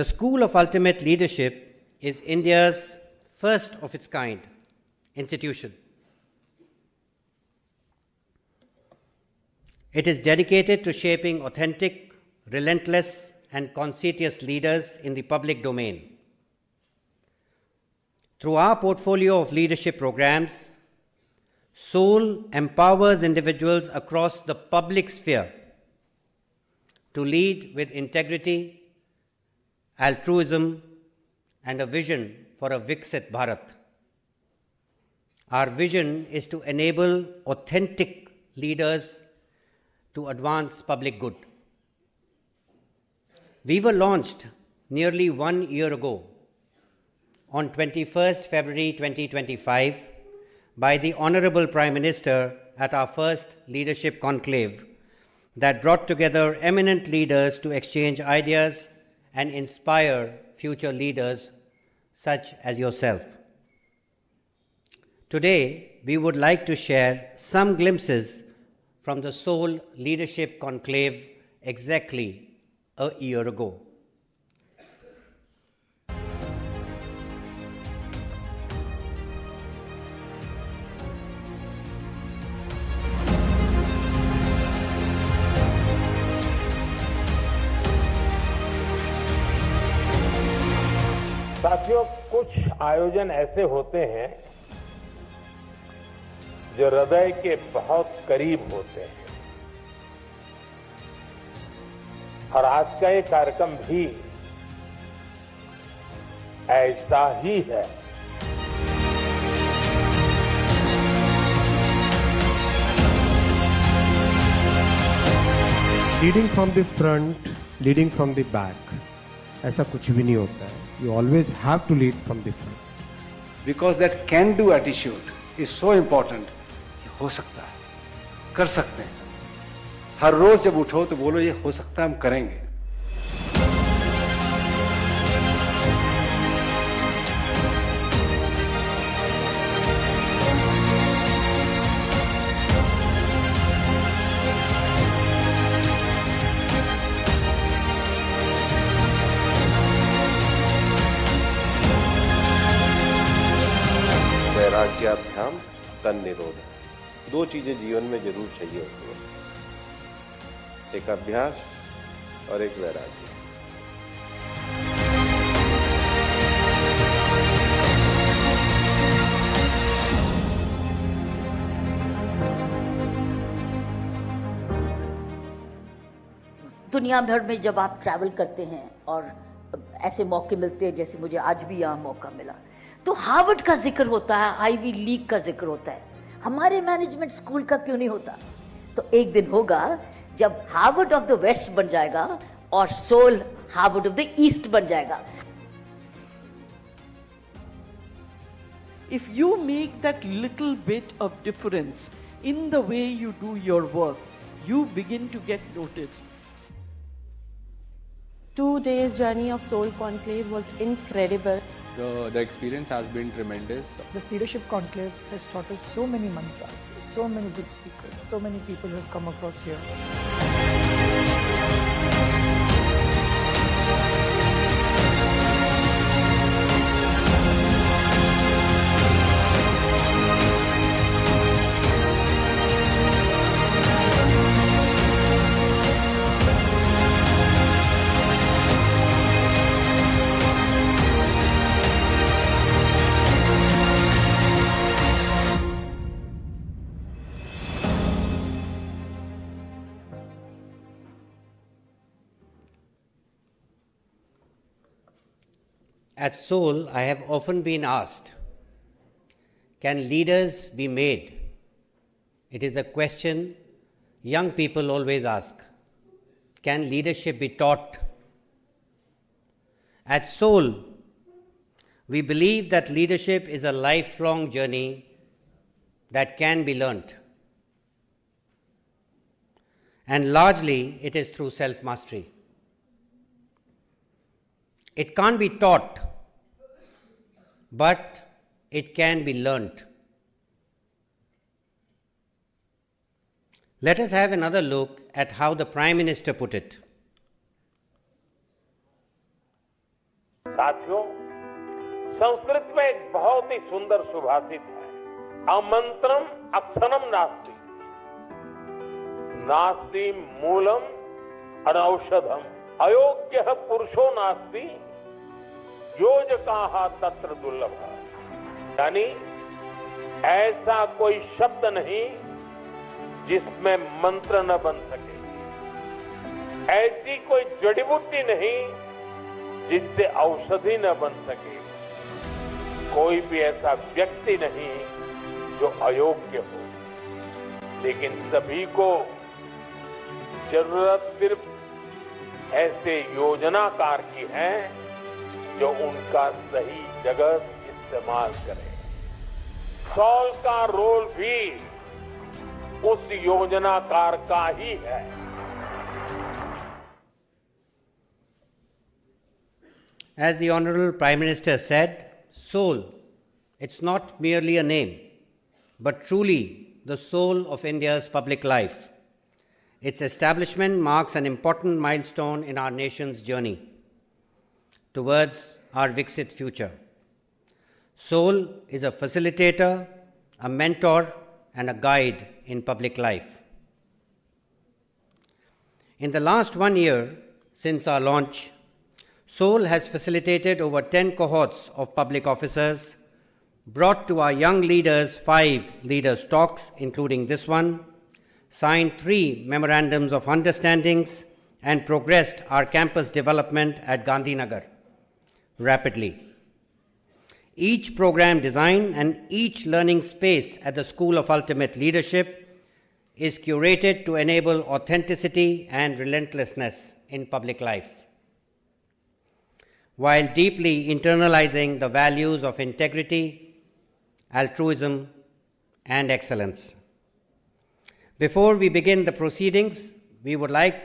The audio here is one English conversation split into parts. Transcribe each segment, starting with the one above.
The School of Ultimate Leadership is India's first of its kind institution. It is dedicated to shaping authentic, relentless, and conscientious leaders in the public domain. Through our portfolio of leadership programs, Soul empowers individuals across the public sphere to lead with integrity, altruism, and a vision for a Viksit Bharat. Our vision is to enable authentic leaders to advance public good. We were launched nearly 1 year ago, on 21st February 2025, by the Honorable Prime Minister at our first leadership conclave that brought together eminent leaders to exchange ideas and inspire future leaders such as yourself. Today, we would like to share some glimpses from the Soul Leadership Conclave exactly a year ago. साथियों, कुछ आयोजन ऐसे होते हैं जो हृदय के बहुत करीब होते हैं और आज का ये कार्यक्रम भी ऐसा ही है। Leading from the front, leading from the back, ऐसा कुछ भी नहीं होता है। You always have to lead from the front. Because that can-do attitude is so important. कि हो सकता है, कर सकते हैं। हर रोज जब उठो तो बोलो ये हो सकता है, हम करेंगे। वैराग्याभ्याम तन निरोध। दो चीजें जीवन में जरूर चाहिए होती हैं, एक अभ्यास और एक वैराग्य। दुनिया भर में जब आप ट्रैवल करते हैं और ऐसे मौके मिलते हैं जैसे मुझे आज भी यहाँ मौका मिला, तो हार्वर्ड का जिक्र होता है, आईवी लीग का जिक्र होता है। हमारे मैनेजमेंट स्कूल का क्यों नहीं होता? तो एक दिन होगा जब हार्वर्ड ऑफ द वेस्ट बन जाएगा और Seoul Harvard of the east बन जाएगा। If you make that little bit of difference in the way you do your work, you begin to get noticed. 2 days journey of Soul Conclave was incredible. The experience has been tremendous. This leadership conclave has taught us so many mantras, so many good speakers, so many people who have come across here. At Soul, I have often been asked, can leaders be made? It is a question young people always ask. Can leadership be taught? At Soul, we believe that leadership is a lifelong journey that can be learnt. And largely, it is through self-mastery. It can't be taught, but it can be learnt. Let us have another look at how the Prime Minister put it. साथियों, संस्कृत में एक बहुत ही सुंदर सुभाषित है, अमंत्रम अक्षरम नास्ति, नास्ति मूलम अनौषधम, अयोग्य पुरुषो नास्ति, योजकाः तत्र दुर्लभ। यानी ऐसा कोई शब्द नहीं जिसमें मंत्र न बन सके, ऐसी कोई जड़ी बूटी नहीं जिससे औषधि न बन सके, कोई भी ऐसा व्यक्ति नहीं जो अयोग्य हो। लेकिन सभी को जरूरत सिर्फ ऐसे योजनाकार की है जो उनका सही जगह इस्तेमाल करे। सॉल का रोल भी उस योजनाकार का ही है। As the Honorable Prime Minister said, soul, it's not merely a name, but truly the soul of India's public life. Its establishment marks an important milestone in our nation's journey towards our Viksit future. Soul is a facilitator, a mentor, and a guide in public life. In the last 1 year since our launch, Soul has facilitated over 10 cohorts of public officers, brought to our young leaders 5 leaders' talks, including this one, signed 3 memorandums of understandings, and progressed our campus development at Gandhinagar rapidly. Each program design and each learning space at the School of Ultimate Leadership is curated to enable authenticity and relentlessness in public life, while deeply internalizing the values of integrity, altruism, and excellence. Before we begin the proceedings, we would like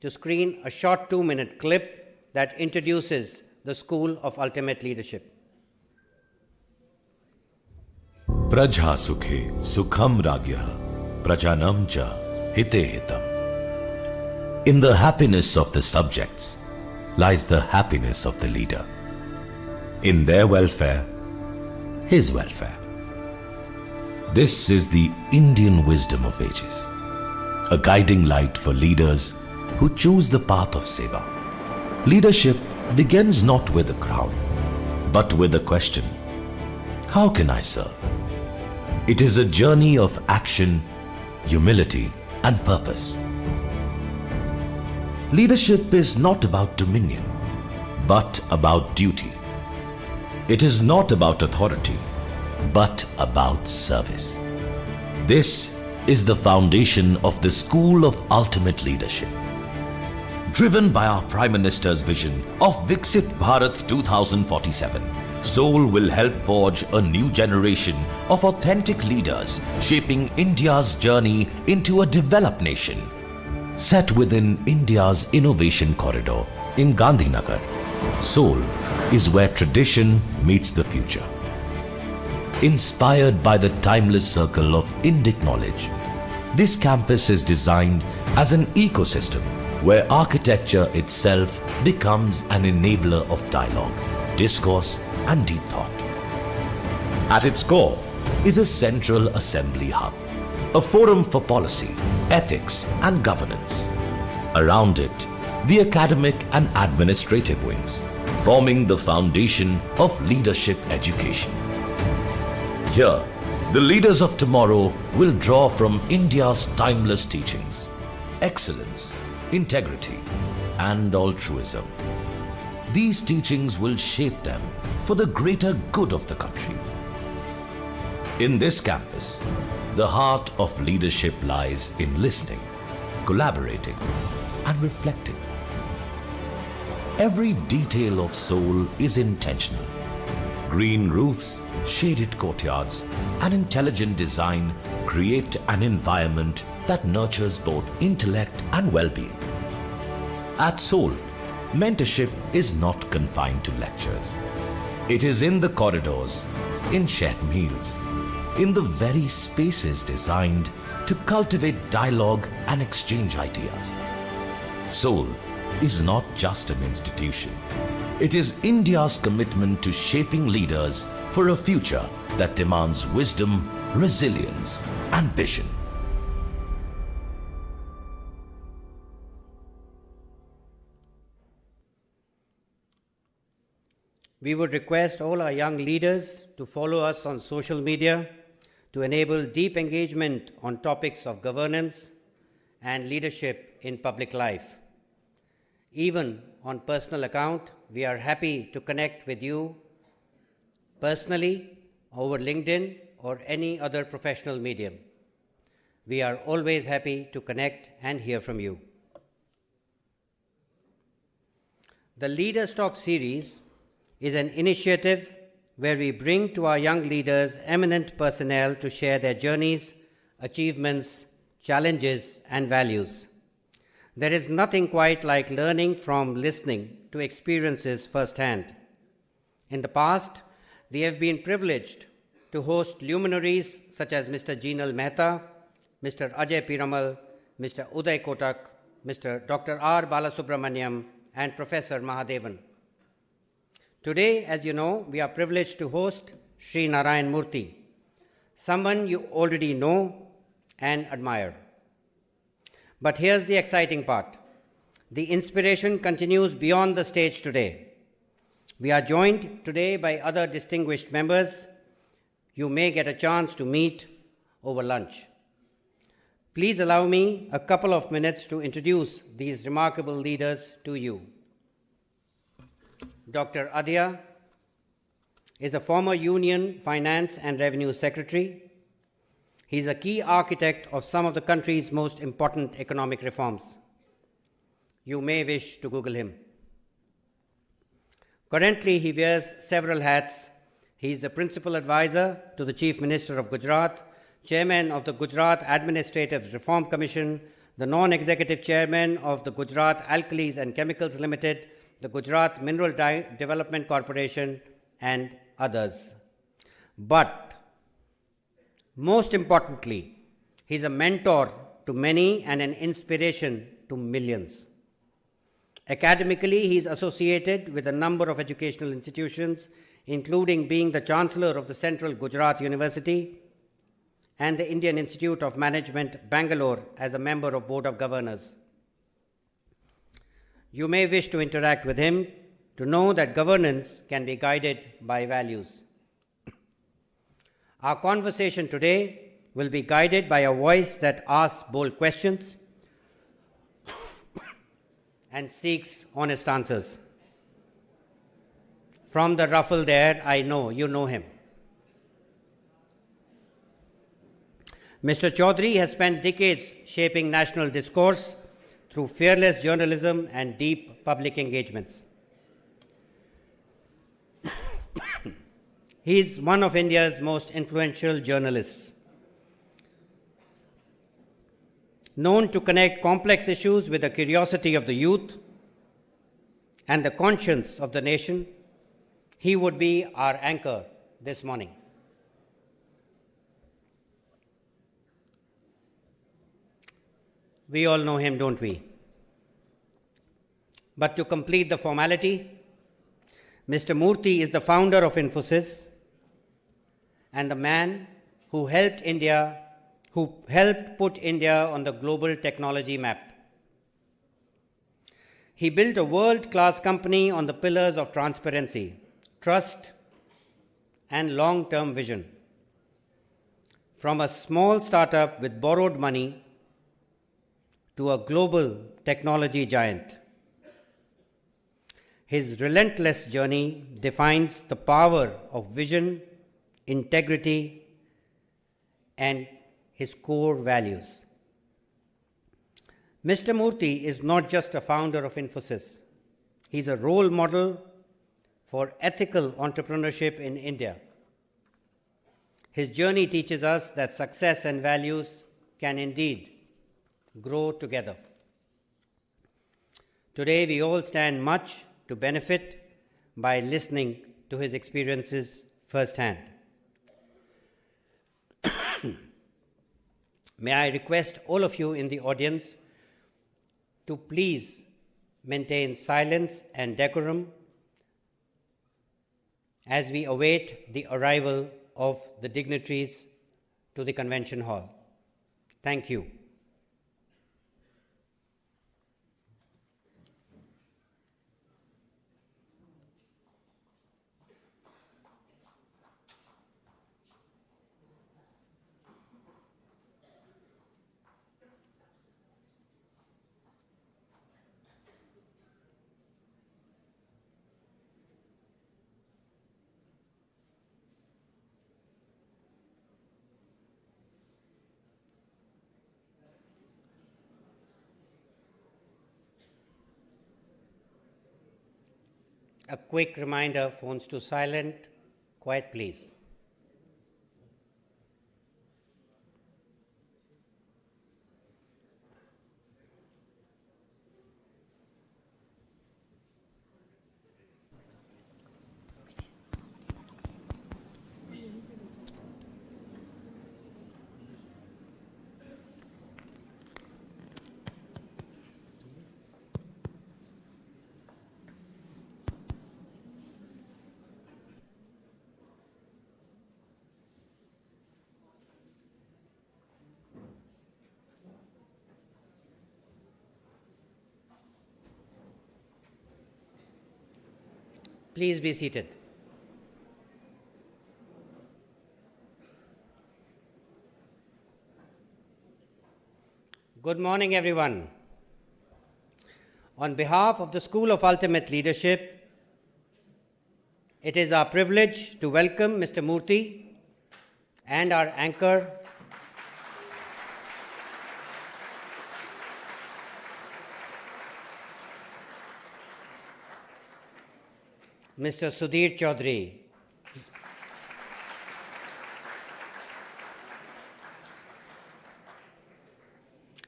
to screen a short 2-minute clip that introduces the School of Ultimate Leadership. Prajha sukhe sukham ragyah prajanam cha hite hitam. In the happiness of the subjects lies the happiness of the leader. In their welfare, his welfare. This is the Indian wisdom of ages, a guiding light for leaders who choose the path of seva. Leadership begins not with a crown, but with a question: how can I serve? It is a journey of action, humility, and purpose. Leadership is not about dominion, but about duty. It is not about authority, but about service. This is the foundation of the School of Ultimate Leadership. Driven by our Prime Minister's vision of Viksit Bharat 2047, Soul will help forge a new generation of authentic leaders, shaping India's journey into a developed nation. Set within India's innovation corridor in Gandhinagar, Soul is where tradition meets the future. Inspired by the timeless circle of Indic knowledge, this campus is designed as an ecosystem where architecture itself becomes an enabler of dialogue, discourse, and deep thought. At its core is a central assembly hub, a forum for policy, ethics, and governance. Around it, the academic and administrative wings, forming the foundation of leadership education. Here, the leaders of tomorrow will draw from India's timeless teachings, excellence, integrity, and altruism. These teachings will shape them for the greater good of the country. In this campus, the heart of leadership lies in listening, collaborating, and reflecting. Every detail of Soul is intentional. Green roofs, shaded courtyards, and intelligent design create an environment that nurtures both intellect and well-being. At Soul, mentorship is not confined to lectures. It is in the corridors, in shared meals, in the very spaces designed to cultivate dialogue and exchange ideas. Soul is not just an institution. It is India's commitment to shaping leaders for a future that demands wisdom, resilience, and vision. We would request all our young leaders to follow us on social media to enable deep engagement on topics of governance and leadership in public life. Even on personal account, we are happy to connect with you personally over LinkedIn or any other professional medium. We are always happy to connect and hear from you. The Leaders Talk series is an initiative where we bring to our young leaders eminent personnel to share their journeys, achievements, challenges, and values. There is nothing quite like learning from listening to experiences firsthand. In the past, we have been privileged to host luminaries such as Mr. Jinal Mehta, Mr. Ajay Piramal, Mr. Uday Kotak, Mr. Dr. R. Balasubramaniam, and Professor Mahadevan. Today, as you know, we are privileged to host Sri Narayana Murthy, someone you already know and admire. But here's the exciting part. The inspiration continues beyond the stage today. We are joined today by other distinguished members you may get a chance to meet over lunch. Please allow me a couple of minutes to introduce these remarkable leaders to you. Dr. Adya is a former Union Finance and Revenue Secretary. He is a key architect of some of the country's most important economic reforms. You may wish to Google him. Currently, he wears several hats. He is the principal advisor to the Chief Minister of Gujarat, chairman of the Gujarat Administrative Reform Commission, the non-executive chairman of the Gujarat Alkalis and Chemicals Limited, the Gujarat Mineral Development Corporation, and others. But most importantly, he is a mentor to many and an inspiration to millions. Academically, he is associated with a number of educational institutions, including being the Chancellor of the Central Gujarat University and the Indian Institute of Management, Bangalore, as a member of Board of Governors. You may wish to interact with him to know that governance can be guided by values. Our conversation today will be guided by a voice that asks bold questions and seeks honest answers. From the ruffle there, I know you know him. Mr. Chaudhary has spent decades shaping national discourse through fearless journalism and deep public engagements. He is one of India's most influential journalists. Known to connect complex issues with the curiosity of the youth and the conscience of the nation, he would be our anchor this morning. We all know him, don't we? But to complete the formality, Mr. Murthy is the founder of Infosys and the man who helped put India on the global technology map. He built a world-class company on the pillars of transparency, trust, and long-term vision. From a small startup with borrowed money to a global technology giant, his relentless journey defines the power of vision, integrity, and his core values. Mr. Murthy is not just a founder of Infosys. He's a role model for ethical entrepreneurship in India. His journey teaches us that success and values can indeed grow together. Today, we all stand much to benefit by listening to his experiences firsthand. May I request all of you in the audience to please maintain silence and decorum as we await the arrival of the dignitaries to the convention hall. Thank you. A quick reminder, phones to silent, quiet please. Please be seated. Good morning, everyone. On behalf of the School of Ultimate Leadership, it is our privilege to welcome Mr. Murthy and our anchor, Mr. Sudhir Chaudhary.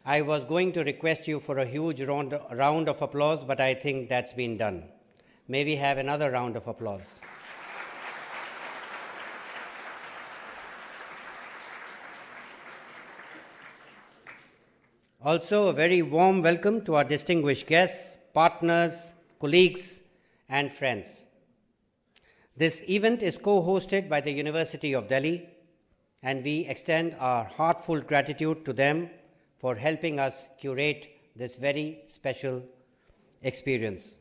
I was going to request you for a huge round of applause, but I think that's been done. May we have another round of applause? Also, a very warm welcome to our distinguished guests, partners, colleagues, and friends. This event is co-hosted by the University of Delhi, and we extend our heartfelt gratitude to them for helping us curate this very special experience.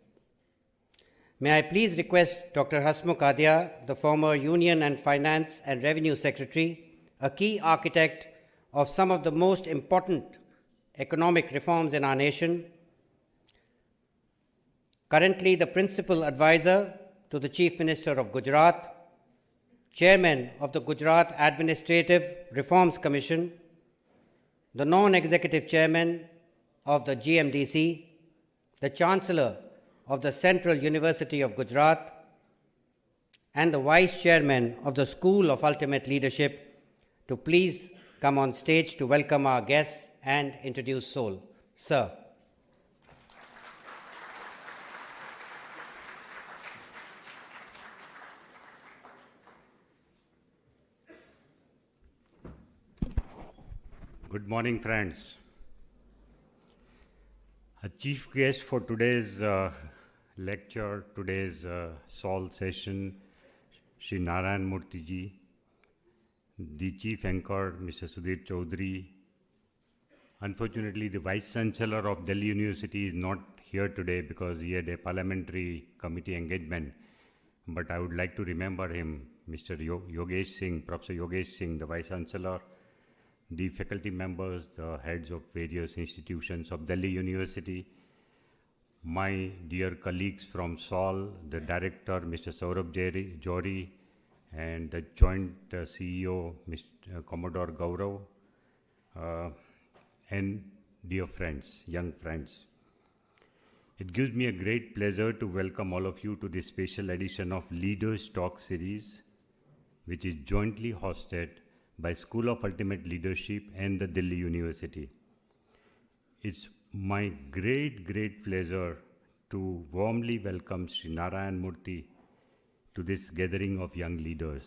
May I please request Dr. Hasmukh Adhia, the former Union and Finance and Revenue Secretary, a key architect of some of the most important economic reforms in our nation, currently the Principal Advisor to the Chief Minister of Gujarat, Chairman of the Gujarat Administrative Reforms Commission, the Non-Executive Chairman of the GMDC, the Chancellor of the Central University of Gujarat, and the Vice Chairman of the School of Ultimate Leadership to please come on stage to welcome our guests and introduce Soul. Sir. Good morning, friends. A chief guest for today's lecture, today's Sol session, Shri Narayana Murthy ji, the chief anchor, Mr. Sudhir Chaudhary. Unfortunately, the Vice Chancellor of Delhi University is not here today because he had a parliamentary committee engagement. But I would like to remember him, Mr. Yogesh Singh, Professor Yogesh Singh, the Vice Chancellor, the faculty members, the heads of various institutions of Delhi University, my dear colleagues from SOL, the director, Mr. Saurabh Johri, and the joint CEO, Mr. Commodore Gaurav, and dear friends, young friends. It gives me a great pleasure to welcome all of you to this special edition of Leaders Talk series, which is jointly hosted by School of Ultimate Leadership and the Delhi University. It's my great pleasure to warmly welcome Shri Narayana Murthy to this gathering of young leaders.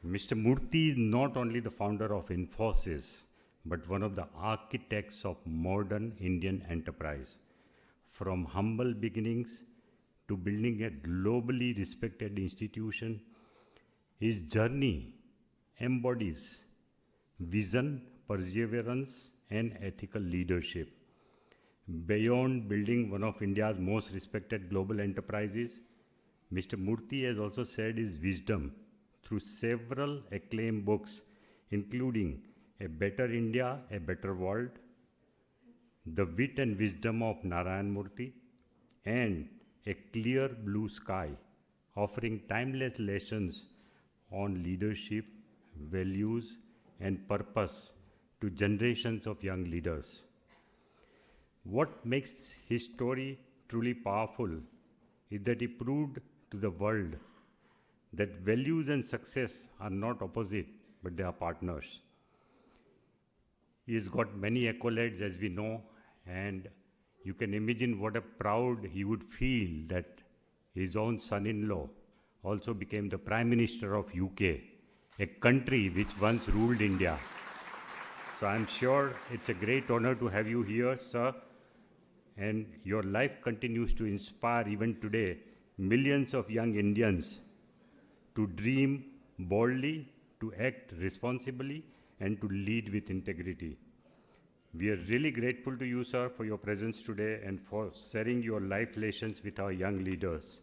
Mr. Murthy is not only the founder of Infosys, but one of the architects of modern Indian enterprise. from humble beginnings to building a globally respected institution. His journey embodies vision, perseverance, and ethical leadership. Beyond building one of India's most respected global enterprises, Mr. Murthy has also shared his wisdom through several acclaimed books, including A Better India, A Better World, The Wit and Wisdom of Narayana Murthy, and A Clear Blue Sky, offering timeless lessons on leadership, values, and purpose to generations of young leaders. What makes his story truly powerful is that he proved to the world that values and success are not opposite, but they are partners. He has got many accolades, as we know, and you can imagine what a proud he would feel that his own son-in-law also became the Prime Minister of UK, a country which once ruled India. So I'm sure it's a great honor to have you here, sir. And your life continues to inspire even today millions of young Indians to dream boldly, to act responsibly, and to lead with integrity. We are really grateful to you, sir, for your presence today and for sharing your life lessons with our young leaders.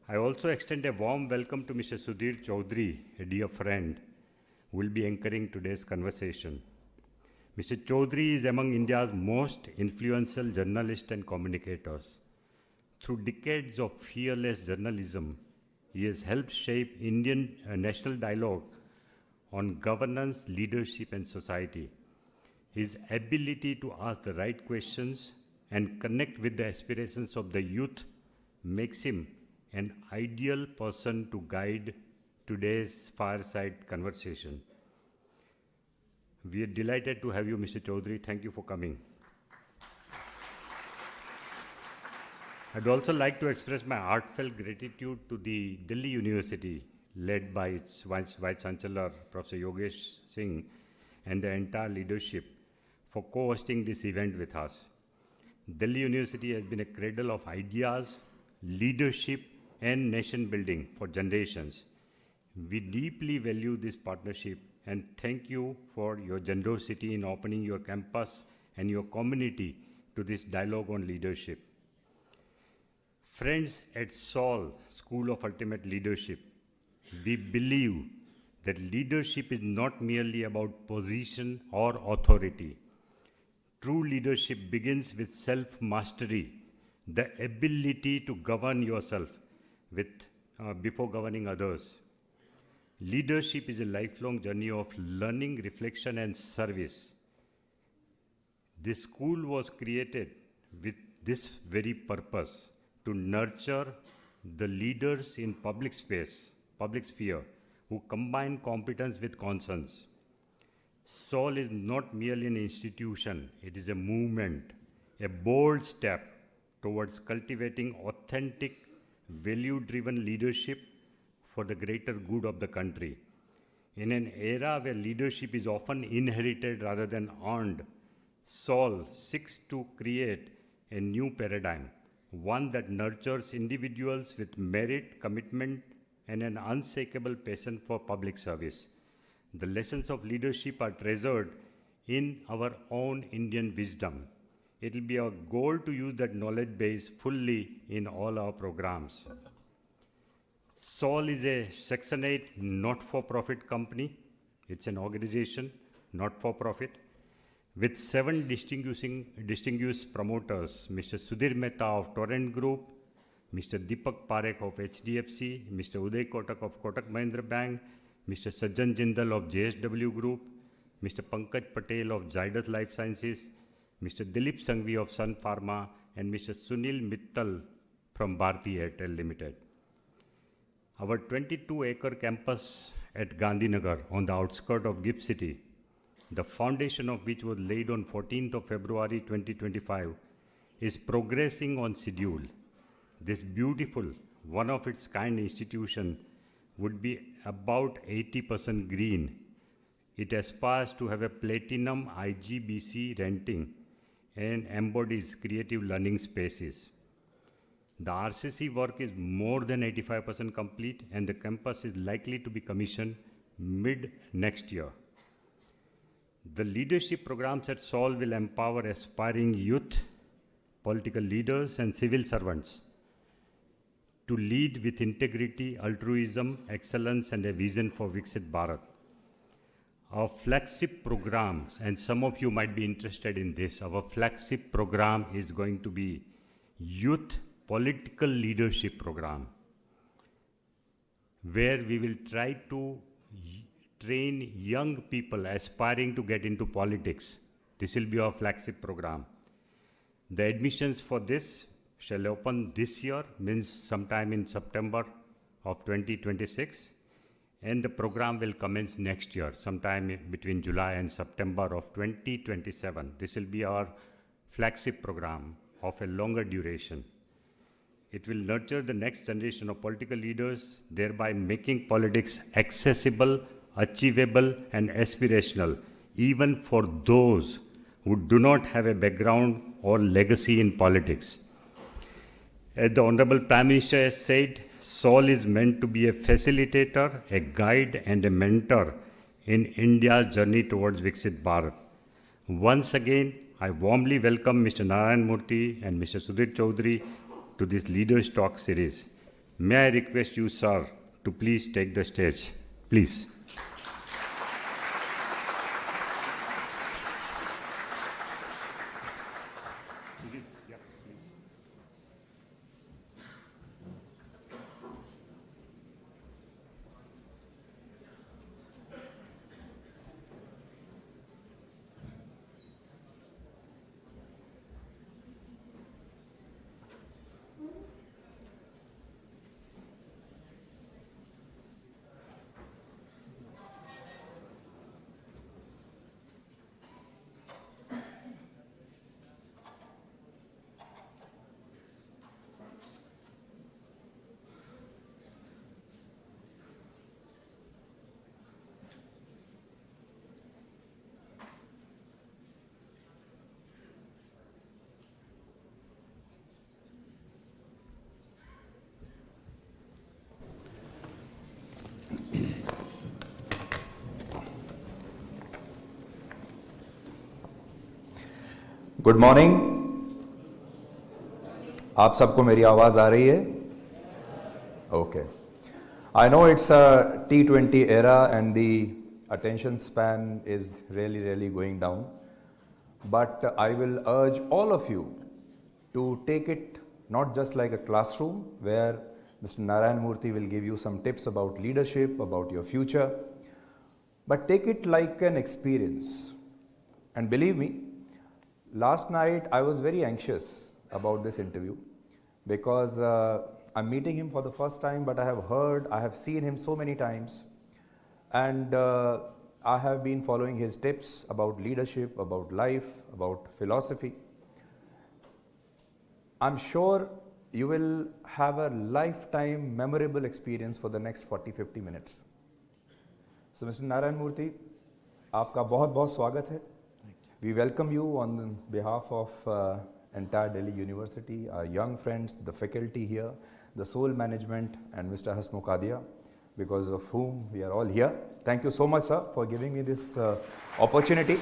I also extend a warm welcome to Mr. Sudhir Chaudhary, a dear friend, who will be anchoring today's conversation. Mr. Chaudhary is among India's most influential journalists and communicators. Through decades of fearless journalism, he has helped shape Indian national dialogue on governance, leadership, and society. His ability to ask the right questions and connect with the aspirations of the youth makes him an ideal person to guide today's fireside conversation. We are delighted to have you, Mr. Chaudhary. Thank you for coming. I'd also like to express my heartfelt gratitude to the Delhi University, led by its Vice Chancellor, Professor Yogesh Singh, and the entire leadership for co-hosting this event with us. Delhi University has been a cradle of ideas, leadership, and nation building for generations. We deeply value this partnership and thank you for your generosity in opening your campus and your community to this dialogue on leadership. Friends at SOL, School of Ultimate Leadership, we believe that leadership is not merely about position or authority. True leadership begins with self-mastery, the ability to govern yourself before governing others. Leadership is a lifelong journey of learning, reflection, and service. This school was created with this very purpose, to nurture the leaders in public sphere, who combine competence with conscience. SOL is not merely an institution, it is a movement, a bold step towards cultivating authentic, value-driven leadership for the greater good of the country. In an era where leadership is often inherited rather than earned, SOL seeks to create a new paradigm, one that nurtures individuals with merit, commitment, and an unshakable passion for public service. The lessons of leadership are treasured in our own Indian wisdom. It will be our goal to use that knowledge base fully in all our programs. SOL is a Section 8 not-for-profit company. It's an organization, not-for-profit, with 7 distinguished promoters, Mr. Sudhir Mehta of Torrent Group, Mr. Deepak Parekh of HDFC, Mr. Uday Kotak of Kotak Mahindra Bank, Mr. Sajjan Jindal of JSW Group, Mr. Pankaj Patel of Zydus Life Sciences, Mr. Dilip Sanghvi of Sun Pharma, and Mr. Sunil Mittal from Bharti Airtel Limited. Our 22-acre campus at Gandhinagar on the outskirts of GIFT City, the foundation of which was laid on 14th of February 2025, is progressing on schedule. This beautiful, one-of-its-kind institution would be about 80% green. It aspires to have a platinum IGBC rating and embodies creative learning spaces. The RCC work is more than 85% complete, and the campus is likely to be commissioned mid next year. The leadership programs at SOL will empower aspiring youth, political leaders, and civil servants to lead with integrity, altruism, excellence, and a vision for Viksit Bharat. Our flagship programs, and some of you might be interested in this, our flagship program is going to be Youth Political Leadership Program, where we will try to train young people aspiring to get into politics. This will be our flagship program. The admissions for this shall open this year, means sometime in September of 2026, and the program will commence next year, sometime between July and September of 2027. This will be our flagship program of a longer duration. It will nurture the next generation of political leaders, thereby making politics accessible, achievable, and aspirational, even for those who do not have a background or legacy in politics. As the Honorable Prime Minister has said, SOL is meant to be a facilitator, a guide, and a mentor in India's journey towards Viksit Bharat. Once again, I warmly welcome Mr. Narayana Murthy and Mr. Sudhir Chaudhary to this Leaders Talk series. May I request you, sir, to please take the stage. Please. Good morning. आप सबको मेरी आवाज आ रही है? Okay. I know it's a T20 era and the attention span is really going down, but I will urge all of you to take it not just like a classroom where Mr. Narayana Murthy will give you some tips about leadership, about your future, but take it like an experience. And believe me, last night I was very anxious about this interview because I'm meeting him for the first time, but I have seen him so many times, and I have been following his tips about leadership, about life, about philosophy. I'm sure you will have a lifetime memorable experience for the next 40-50 minutes. So Mr. Narayana Murthy, आपका बहुत बहुत स्वागत है. We welcome you on behalf of entire Delhi University, our young friends, the faculty here, the SOL management, and Mr. Hasmukh Adia, because of whom we are all here. Thank you so much, sir, for giving me this opportunity.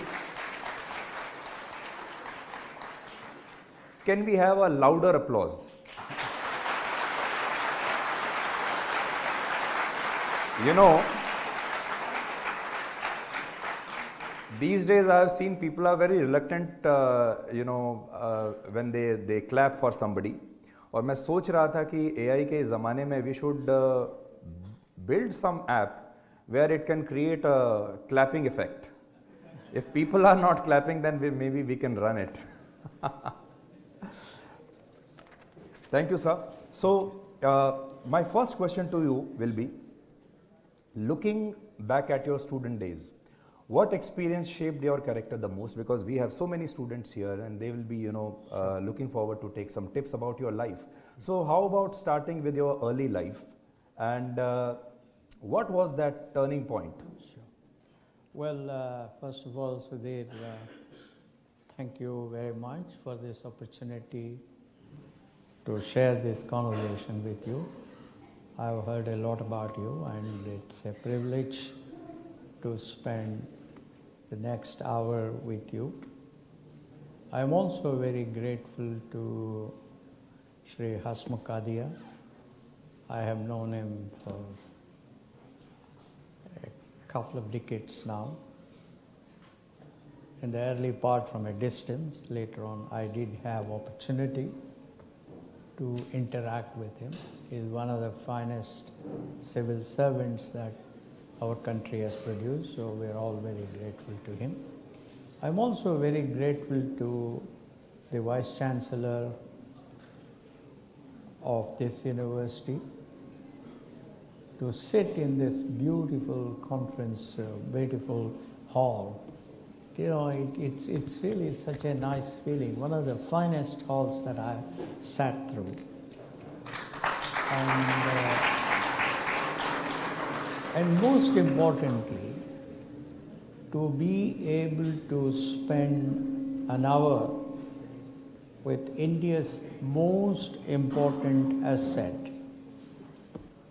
Can we have a louder applause? You know, these days I have seen people are very reluctant, when they clap for somebody. और मैं सोच रहा था कि AI के ज़माने में we should build some app where it can create a clapping effect. If people are not clapping, then maybe we can run it. Thank you, sir. So my first question to you will be, looking back at your student days, what experience shaped your character the most? Because we have so many students here and they will be, looking forward to take some tips about your life. So how about starting with your early life, and what was that turning point? Sure. Well, first of all, Sudhir, Thank you very much for this opportunity to share this conversation with you. I've heard a lot about you, and it's a privilege to spend the next hour with you. I'm also very grateful to Sri Hasmukhadia. I have known him for a couple of decades now. In the early part from a distance, later on I did have opportunity to interact with him. He's one of the finest civil servants that our country has produced, so we're all very grateful to him. I'm also very grateful to the Vice Chancellor of this university to sit in this beautiful conference, beautiful hall. You know, it's really such a nice feeling, one of the finest halls that I sat through. And most importantly, to be able to spend an hour with India's most important asset,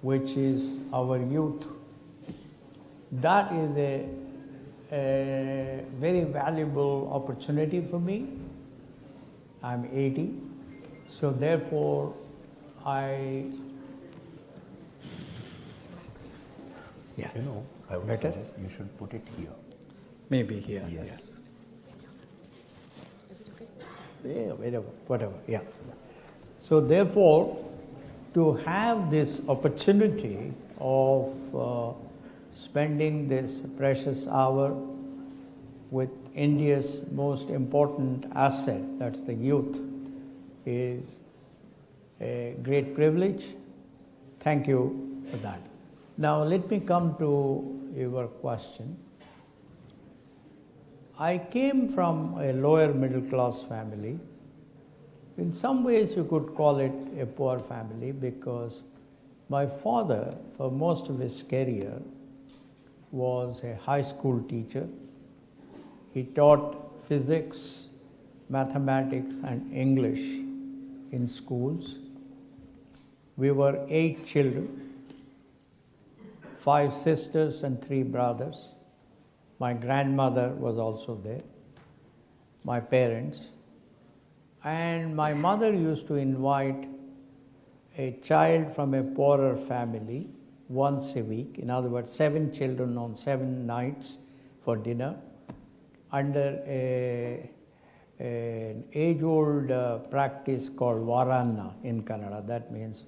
which is our youth. That is a very valuable opportunity for me. I'm 80, so therefore I would better? suggest you should put it here. Maybe here. Yes. Yeah, whatever. Yeah. So therefore, to have this opportunity of spending this precious hour with India's most important asset, that's the youth, is a great privilege. Thank you for that. Now let me come to your question. I came from a lower middle class family. In some ways you could call it a poor family because my father, for most of his career, was a high school teacher. He taught physics, mathematics, and English in schools. We were 8 children, 5 sisters and 3 brothers. My grandmother was also there, my parents. And my mother used to invite a child from a poorer family once a week, in other words, 7 children on 7 nights for dinner, under an age-old practice called Varanna in Kannada. That means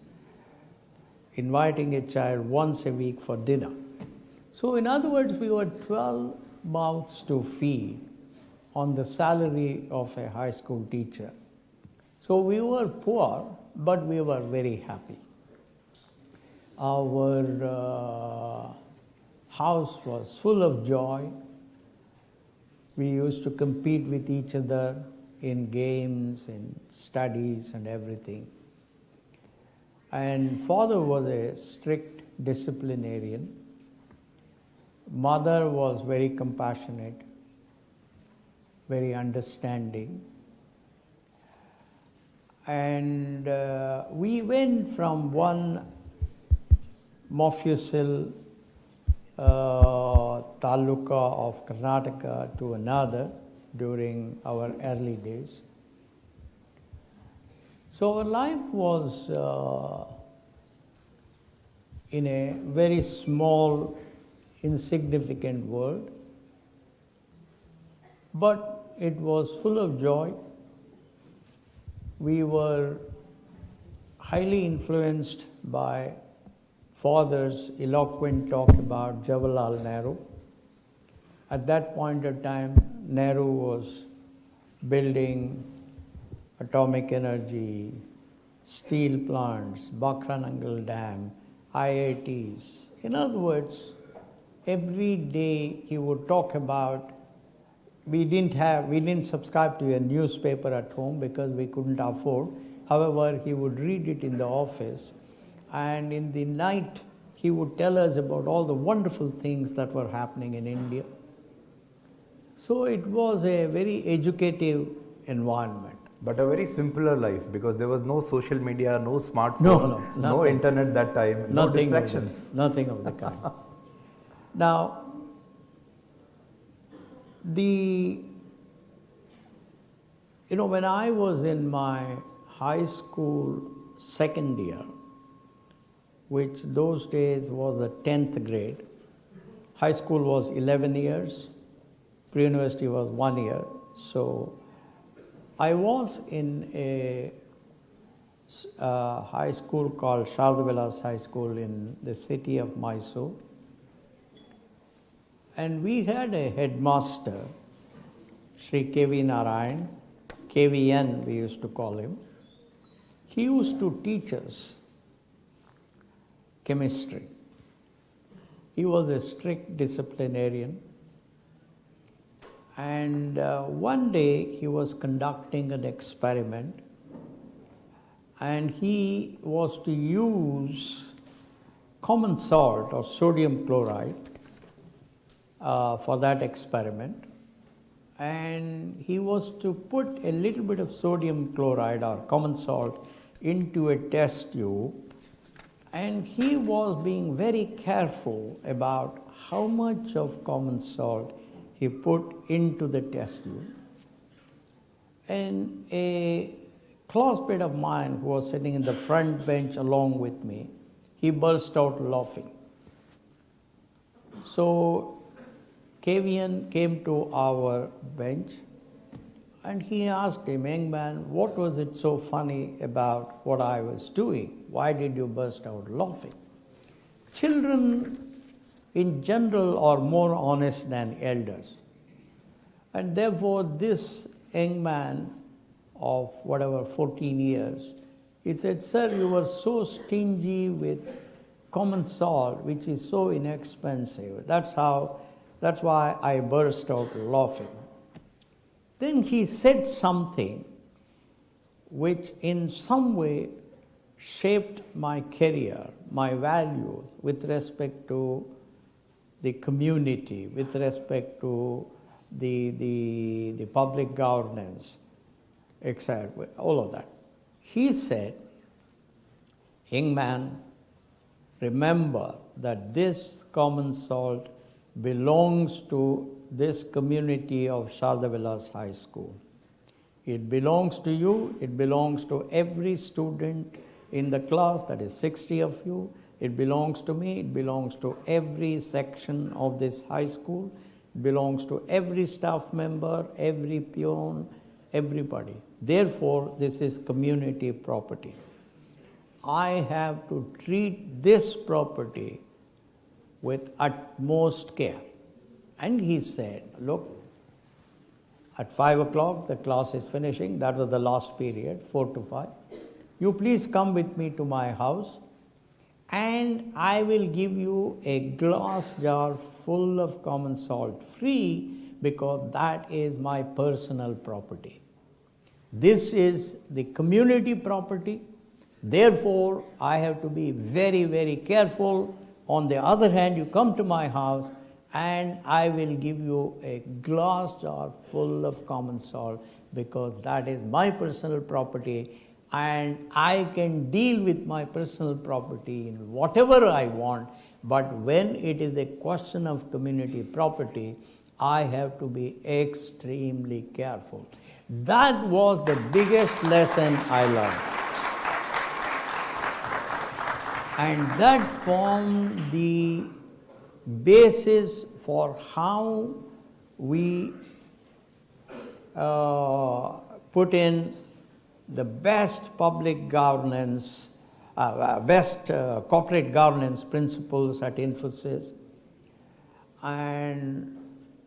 inviting a child once a week for dinner. So in other words, we were 12 mouths to feed on the salary of a high school teacher. So we were poor, but we were very happy. Our house was full of joy. We used to compete with each other in games, in studies and everything. And father was a strict disciplinarian. Mother was very compassionate, very understanding. And we went from one Mofussil taluka of Karnataka to another during our early days. So our life was in a very small, insignificant world, but it was full of joy. We were highly influenced by father's eloquent talk about Jawaharlal Nehru. At that point of time, Nehru was building atomic energy, steel plants, Bakranangal Dam, IITs. In other words, every day he would talk about. We didn't subscribe to a newspaper at home because we couldn't afford. However, he would read it in the office, and in the night he would tell us about all the wonderful things that were happening in India. So it was a very educative environment. But a very simpler life, because there was no social media, no smartphone, No, no nothing. internet that time, no Nothing of distractions. nothing of the kind. Now, when I was in my high school second year, which those days was the 10th grade, high school was 11 years, pre-university was 1 year. So I was in a high school called Shardavilas High School in the city of Mysore. And we had a headmaster, Sri K.V. Narayan, KVN we used to call him. He used to teach us chemistry. He was a strict disciplinarian. And one day he was conducting an experiment, and he was to use common salt or sodium chloride for that experiment. And he was to put a little bit of sodium chloride or common salt into a test tube, and he was being very careful about how much of common salt he put into the test tube. And a classmate of mine who was sitting in the front bench along with me, he burst out laughing. So KVN came to our bench and he asked him, "Young man, what was it so funny about what I was doing? Why did you burst out laughing?" Children in general are more honest than elders. And therefore this young man of 14 years, he said, "Sir, you were so stingy with common salt, which is so inexpensive. That's why I burst out laughing." Then he said something which in some way shaped my career, my values with respect to the community, with respect to the public governance, etc., all of that. He said, "Young man, remember that this common salt belongs to this community of Shardavilas High School. It belongs to you, it belongs to every student in the class, that is 60 of you. It belongs to me, it belongs to every section of this high school. It belongs to every staff member, every peon, everybody. Therefore, this is community property. I have to treat this property with utmost care." And he said, "Look, at 5 o'clock the class is finishing. That was the last period, 4 to 5. You please come with me to my house and I will give you a glass jar full of common salt free, because that is my personal property. This is the community property. Therefore, I have to be very, very careful. On the other hand, you come to my house and I will give you a glass jar full of common salt, because that is my personal property and I can deal with my personal property in whatever I want. But when it is a question of community property, I have to be extremely careful." That was the biggest lesson I learned. And that formed the basis for how we put in the best public governance, best corporate governance principles at Infosys. And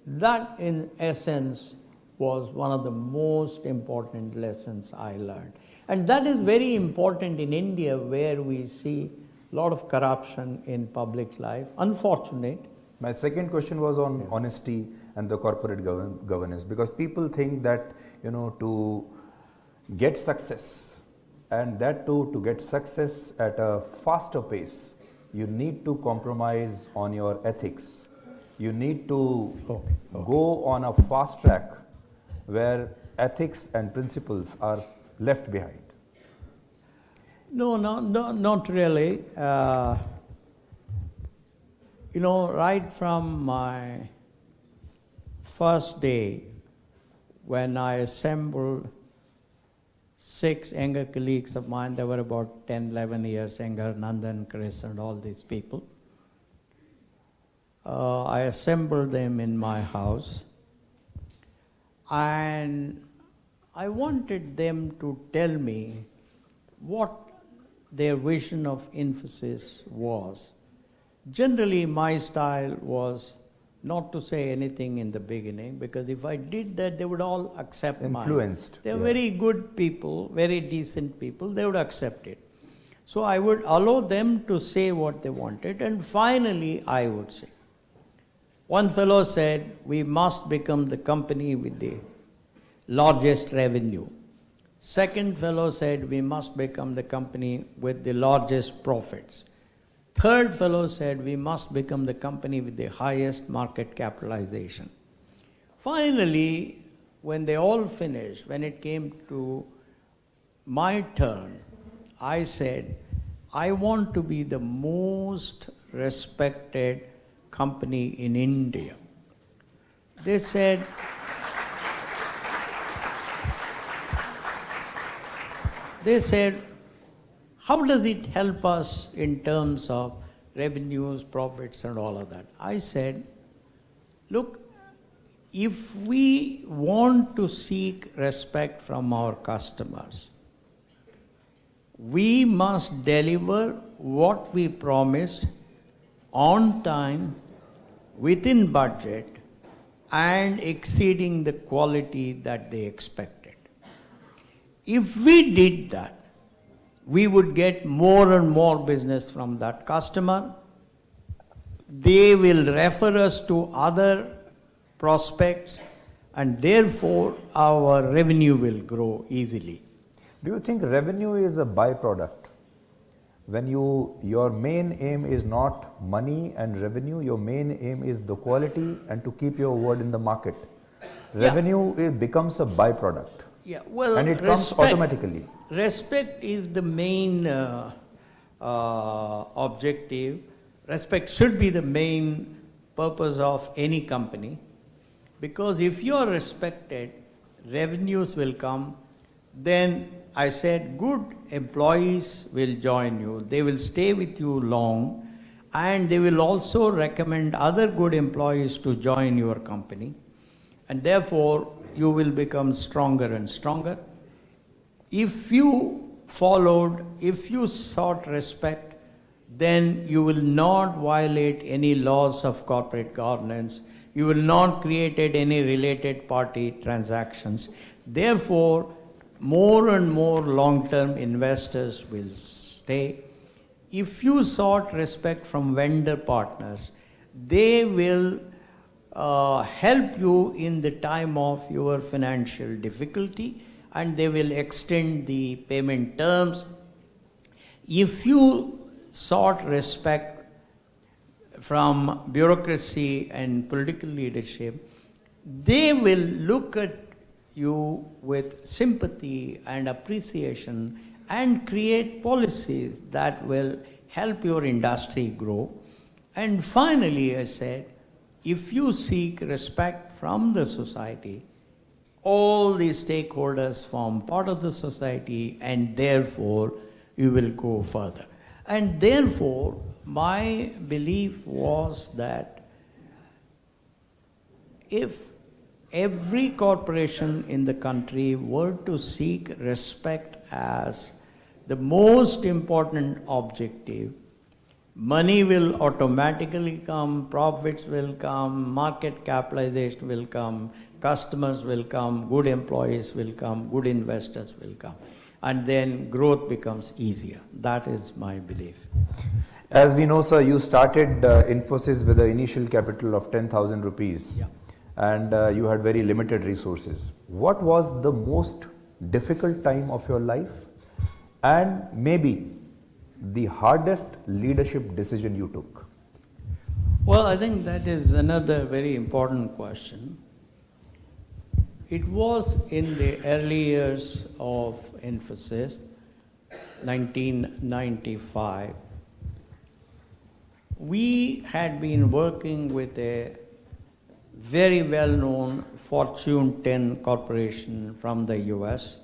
that, in essence, was one of the most important lessons I learned. And that is very important in India, where we see a lot of corruption in public life. Unfortunate. My second question was on honesty and the corporate governance, because people think that, to get success, and that too to get success at a faster pace, you need to compromise on your ethics. You need to go on a fast track where ethics and principles are left behind. No, not really. Right from my first day, when I assembled 6 younger colleagues of mine, they were about 10, 11 years younger, Nandan, Chris, and all these people. I assembled them in my house, and I wanted them to tell me what their vision of Infosys was. Generally, my style was not to say anything in the beginning, because if I did that, they would all accept Influenced. They're very good people, very decent people, they would accept it. So I would allow them to say what they wanted, and finally I would say. One fellow said, we must become the company with the largest revenue. Second fellow said, we must become the company with the largest profits. Third fellow said, we must become the company with the highest market capitalization. Finally, when they all finished, when it came to my turn, I said, I want to be the most respected company in India. They said, how does it help us in terms of revenues, profits, and all of that? I said, look, if we want to seek respect from our customers, we must deliver what we promised on time, within budget, and exceeding the quality that they expected. If we did that, we would get more and more business from that customer. They will refer us to other prospects, and therefore our revenue will grow easily. Do you think revenue is a byproduct? When your main aim is not money and revenue, your main aim is the quality and to keep your word in the market. Revenue it becomes a byproduct. Yeah, well, and it comes automatically. Respect is the main objective. Respect should be the main purpose of any company, because if you are respected, revenues will come. Then I said, good employees will join you. They will stay with you long, and they will also recommend other good employees to join your company. And therefore, you will become stronger and stronger. If you sought respect, then you will not violate any laws of corporate governance. You will not create any related party transactions. Therefore, more and more long-term investors will stay. If you sought respect from vendor partners, they will help you in the time of your financial difficulty, and they will extend the payment terms. If you sought respect from bureaucracy and political leadership, they will look at you with sympathy and appreciation and create policies that will help your industry grow. And finally, I said, if you seek respect from the society, all the stakeholders form part of the society, and therefore you will go further. And therefore, my belief was that if every corporation in the country were to seek respect as the most important objective, money will automatically come, profits will come, market capitalization will come, customers will come, good employees will come, good investors will come, and then growth becomes easier. That is my belief. As we know, sir, you started Infosys with an initial capital of 10,000 rupees. Yeah. And you had very limited resources. What was the most difficult time of your life, and maybe the hardest leadership decision you took? Well, I think that is another very important question. It was in the early years of Infosys, 1995. We had been working with a very well-known Fortune 10 corporation from the US.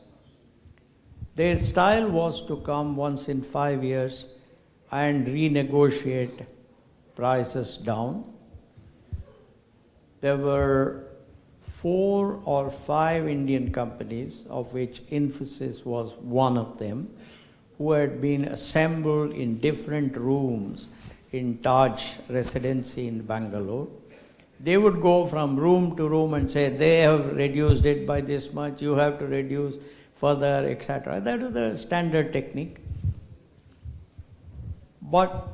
Their style was to come once in 5 years and renegotiate prices down. There were 4 or 5 Indian companies, of which Infosys was one of them, who had been assembled in different rooms in Taj Residency in Bangalore. They would go from room to room and say, they have reduced it by this much, you have to reduce further, etc. That was the standard technique. But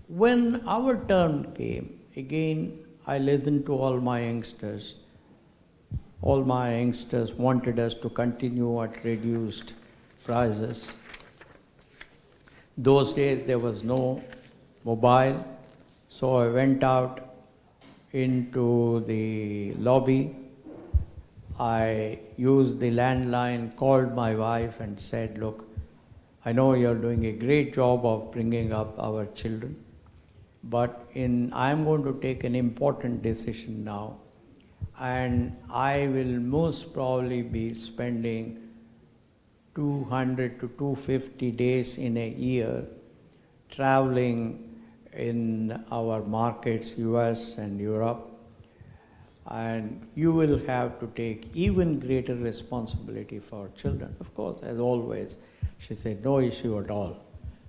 when our turn came, again, I listened to all my youngsters. All my youngsters wanted us to continue at reduced prices. Those days there was no mobile, so I went out into the lobby. I used the landline, called my wife and said, look, I know you're doing a great job of bringing up our children, but I'm going to take an important decision now, and I will most probably be spending 200 to 250 days in a year traveling in our markets, US and Europe, and you will have to take even greater responsibility for children. Of course, as always, she said, no issue at all.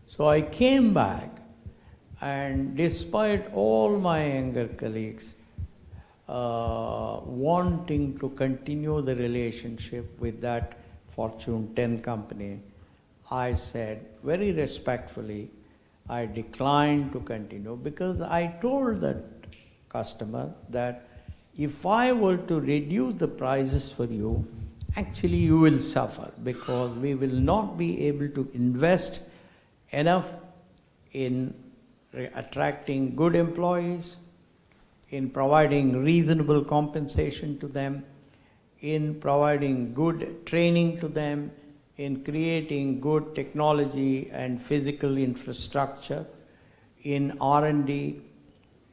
So I came back, and despite all my younger colleagues wanting to continue the relationship with that Fortune 10 company, I said very respectfully, I declined to continue, because I told that customer that if I were to reduce the prices for you, actually you will suffer, because we will not be able to invest enough in attracting good employees, in providing reasonable compensation to them, in providing good training to them, in creating good technology and physical infrastructure, in R&D,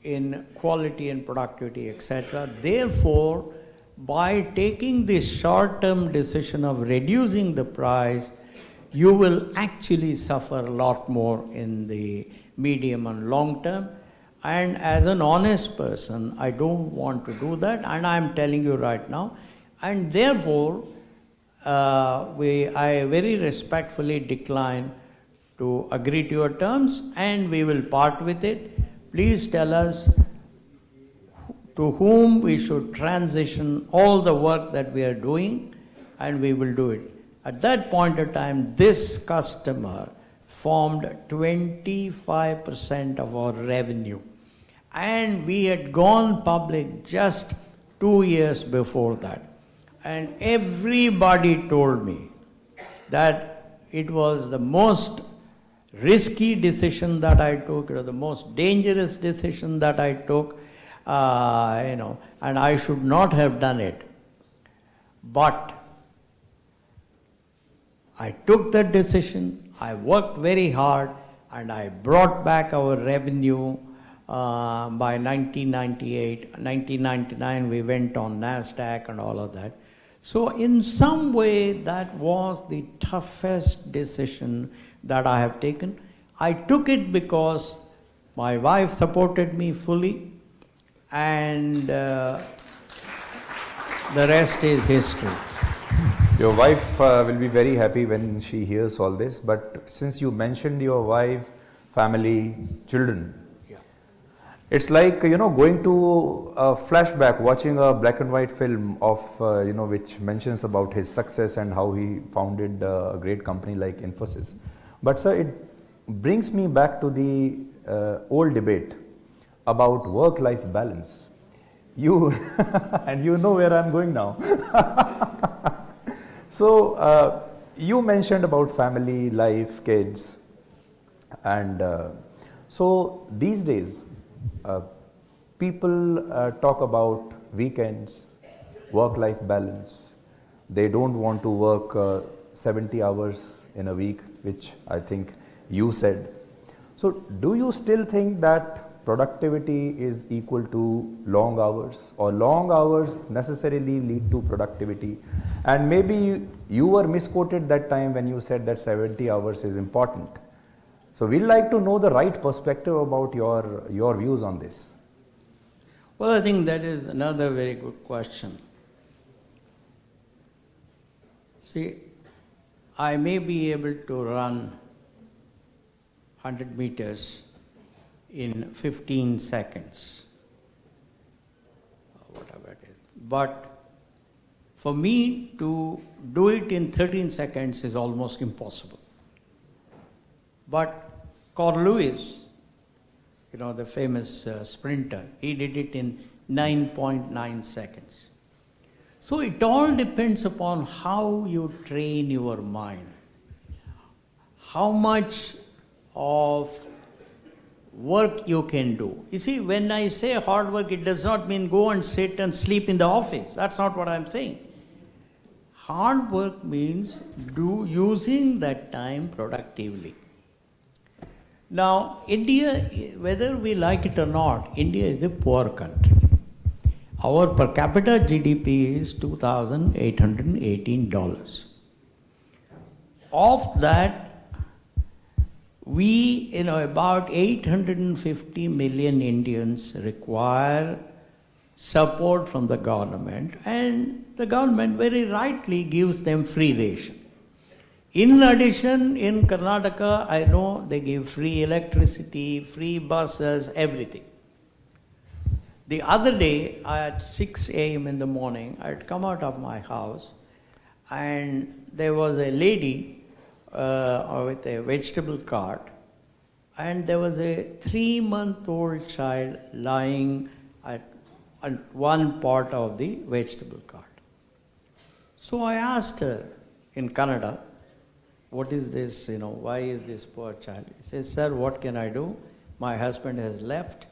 in quality and productivity, etc. Therefore, by taking this short-term decision of reducing the price, you will actually suffer a lot more in the medium and long term. And as an honest person, I don't want to do that, and I'm telling you right now. And therefore, I very respectfully decline to agree to your terms, and we will part with it. Please tell us to whom we should transition all the work that we are doing, and we will do it. At that point of time, this customer formed 25% of our revenue, and we had gone public just 2 years before that. And everybody told me that it was the most risky decision that I took, it was the most dangerous decision that I took, and I should not have done it. But I took that decision, I worked very hard, and I brought back our revenue by 1998. 1999 we went on NASDAQ and all of that. So in some way, that was the toughest decision that I have taken. I took it because my wife supported me fully, and the rest is history. Your wife will be very happy when she hears all this, but since you mentioned your wife, family, children, it's like, going to a flashback, watching a black and white film of, which mentions about his success and how he founded a great company like Infosys. But sir, it brings me back to the old debate about work-life balance. You, and you know where I'm going now. So, you mentioned about family, life, kids, and so these days, people talk about weekends, work-life balance. They don't want to work 70 hours in a week, which I think you said. So do you still think that productivity is equal to long hours, or long hours necessarily lead to productivity? And maybe you were misquoted that time when you said that 70 hours is important. So we'd like to know the right perspective about your views on this. Well, I think that is another very good question. See, I may be able to run 100 meters in 15 seconds, whatever it is. But for me to do it in 13 seconds is almost impossible. But Carl Lewis, the famous sprinter, he did it in 9.9 seconds. So it all depends upon how you train your mind, how much of work you can do. You see, when I say hard work, it does not mean go and sit and sleep in the office. That's not what I'm saying. Hard work means using that time productively. Now, India, whether we like it or not, India is a poor country. Our per capita GDP is $2,818. Of that, about 850 million Indians require support from the government, and the government very rightly gives them free ration. In addition, in Karnataka, I know they give free electricity, free buses, everything. The other day, at 6 a.m. in the morning, I had come out of my house, and there was a lady with a vegetable cart, and there was a 3-month-old child lying at one part of the vegetable cart. So I asked her in Kannada, what is this, why is this poor child? He says, sir, what can I do? My husband has left,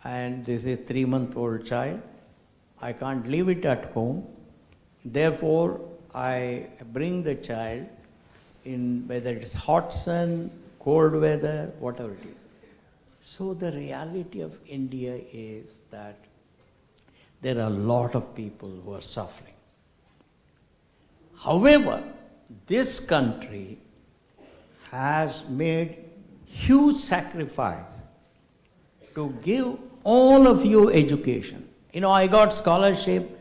and this is 3-month-old child. I can't leave it at home. Therefore, I bring the child in whether it's hot sun, cold weather, whatever it is. So the reality of India is that there are a lot of people who are suffering. However, this country has made huge sacrifice to give all of you education. I got scholarship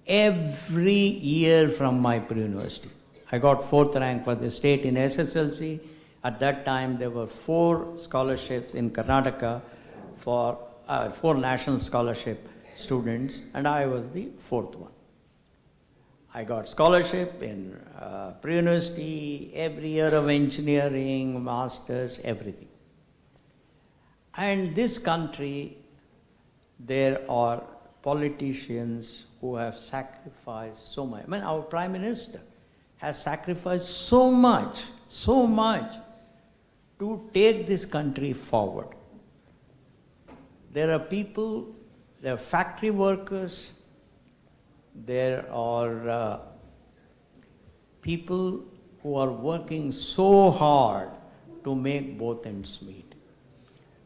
every year from my pre-university. I got 4th rank for the state in SSLC. At that time, there were 4 scholarships in Karnataka for 4 national scholarship students, and I was the 4th one. I got scholarship in pre-university, every year of engineering, masters, everything. And this country, there are politicians who have sacrificed so much. Our Prime Minister has sacrificed so much to take this country forward. There are people, there are factory workers, there are people who are working so hard to make both ends meet.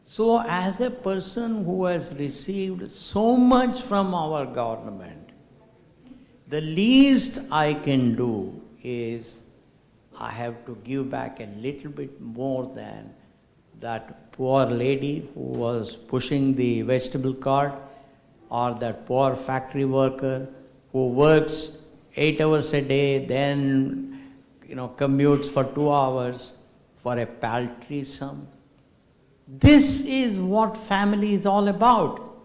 So as a person who has received so much from our government, the least I can do is I have to give back a little bit more than that poor lady who was pushing the vegetable cart, or that poor factory worker who works 8 hours a day, then commutes for 2 hours for a paltry sum. This is what family is all about,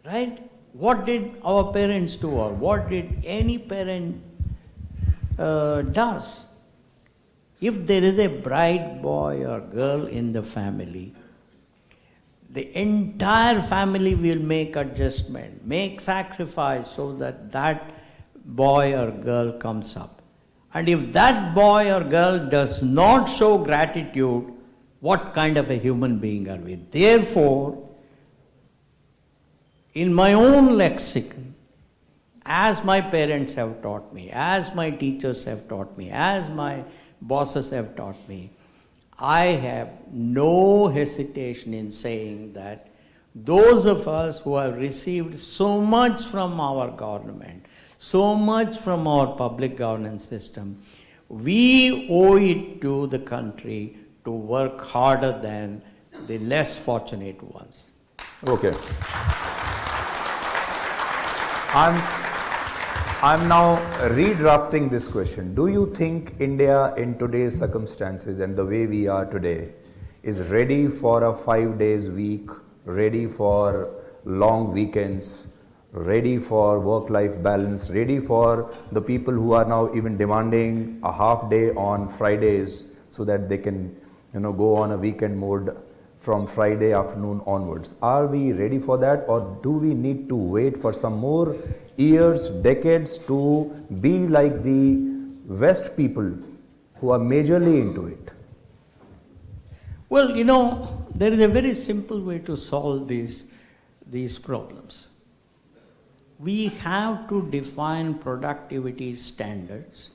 right? What did our parents do, or what did any parent does? If there is a bright boy or girl in the family, the entire family will make adjustment, make sacrifice so that that boy or girl comes up. And if that boy or girl does not show gratitude, what kind of a human being are we? Therefore, in my own lexicon, as my parents have taught me, as my teachers have taught me, as my bosses have taught me, I have no hesitation in saying that those of us who have received so much from our government, so much from our public governance system, we owe it to the country to work harder than the less fortunate ones. Okay. I'm now redrafting this question. Do you think India in today's circumstances and the way we are today is ready for a 5 days week, ready for long weekends, ready for work-life balance, ready for the people who are now even demanding a half day on Fridays so that they can, go on a weekend mode from Friday afternoon onwards? Are we ready for that, or do we need to wait for some more years, decades to be like the West people who are majorly into it? Well, there is a very simple way to solve these problems. We have to define productivity standards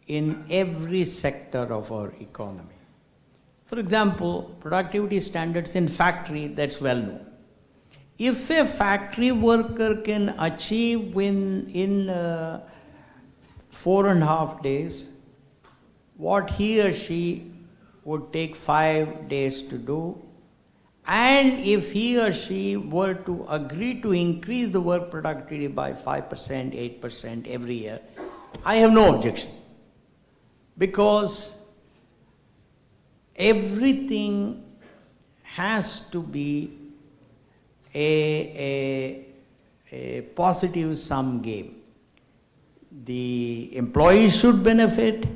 in every sector of our economy. For example, productivity standards in factory, that's well known. If a factory worker can achieve in 4.5 days what he or she would take 5 days to do, and if he or she were to agree to increase the work productivity by 5%, 8% every year, I have no objection. Because everything has to be a positive sum game. The employees should benefit,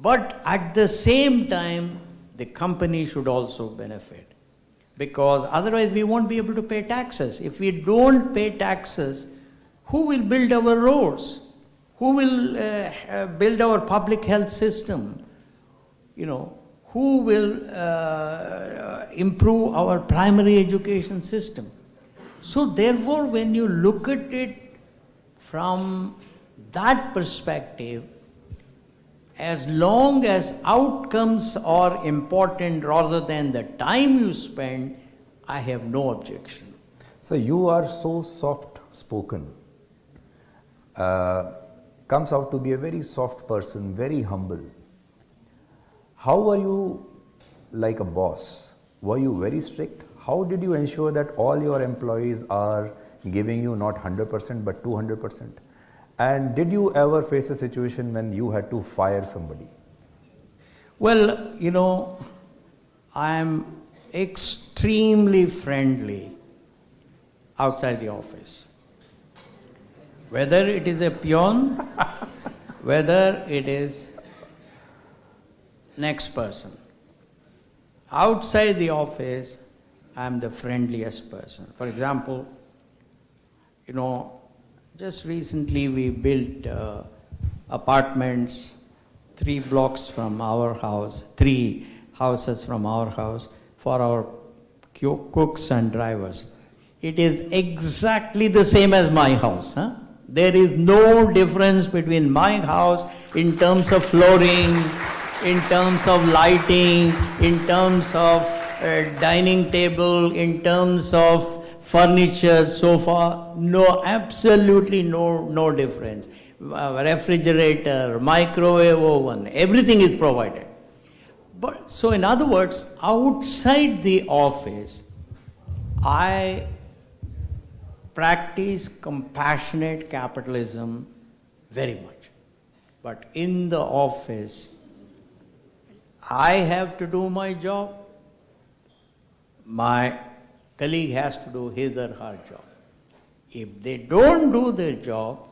but at the same time, the company should also benefit. Because otherwise we won't be able to pay taxes. If we don't pay taxes, who will build our roads? Who will build our public health system? Who will improve our primary education system? So therefore, when you look at it from that perspective, as long as outcomes are important rather than the time you spend, I have no objection. So you are so soft-spoken. Comes out to be a very soft person, very humble. How were you like a boss? Were you very strict? How did you ensure that all your employees are giving you not 100% but 200%? And did you ever face a situation when you had to fire somebody? Well, I am extremely friendly outside the office. Whether it is a peon, whether it is next person. Outside the office, I am the friendliest person. For example, just recently we built apartments 3 blocks from our house, 3 houses from our house for our cooks and drivers. It is exactly the same as my house. There is no difference between my house in terms of flooring, in terms of lighting, in terms of dining table, in terms of furniture, sofa. No, absolutely no difference. Refrigerator, microwave oven, everything is provided. But so in other words, outside the office, I practice compassionate capitalism very much. But in the office, I have to do my job. My colleague has to do his or her job. If they don't do their job,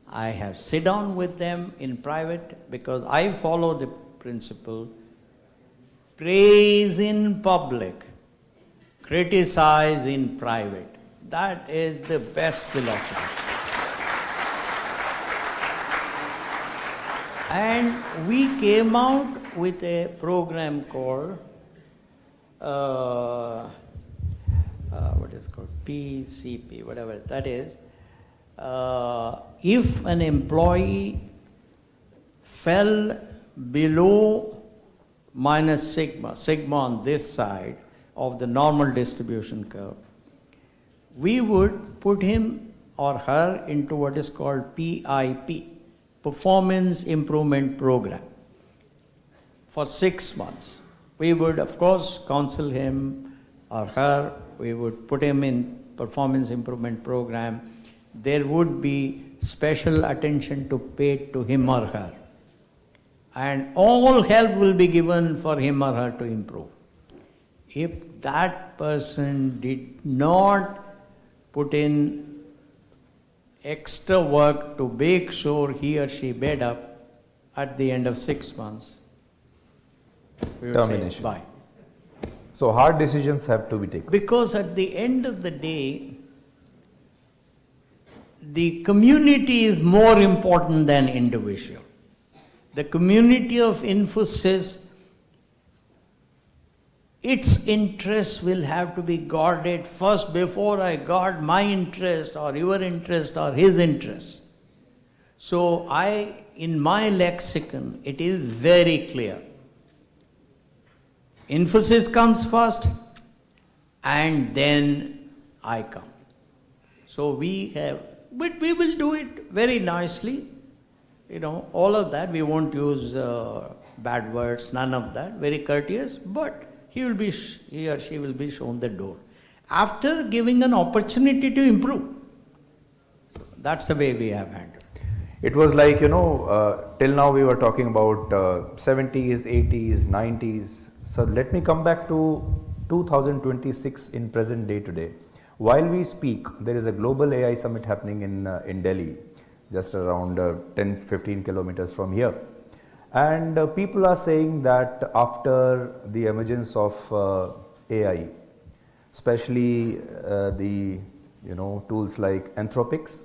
I have sit down with them in private, because I follow the principle, praise in public, criticize in private. That is the best philosophy. And we came out with a program called PCP, whatever that is, if an employee fell below minus sigma, sigma on this side of the normal distribution curve, we would put him or her into what is called PIP, Performance Improvement Program, for 6 months. We would, of course, counsel him or her, we would put him in Performance Improvement Program. There would be special attention to paid to him or her. And all help will be given for him or her to improve. If that person did not put in extra work to make sure he or she made up at the end of 6 months, we would termination. say bye. So hard decisions have to be taken. Because at the end of the day, the community is more important than individual. The community of Infosys, its interests will have to be guarded first before I guard my interest or your interest or his interest. So in my lexicon, it is very clear. Infosys comes first and then I come. So but we will do it very nicely. All of that, we won't use bad words, none of that, very courteous, but he or she will be shown the door after giving an opportunity to improve. So that's the way we have handled. It was like, till now we were talking about 70s, 80s, 90s. So let me come back to 2026 in present day today. While we speak, there is a global AI summit happening in Delhi, just around 10-15 kilometers from here. And people are saying that after the emergence of AI, especially the tools like Anthropic.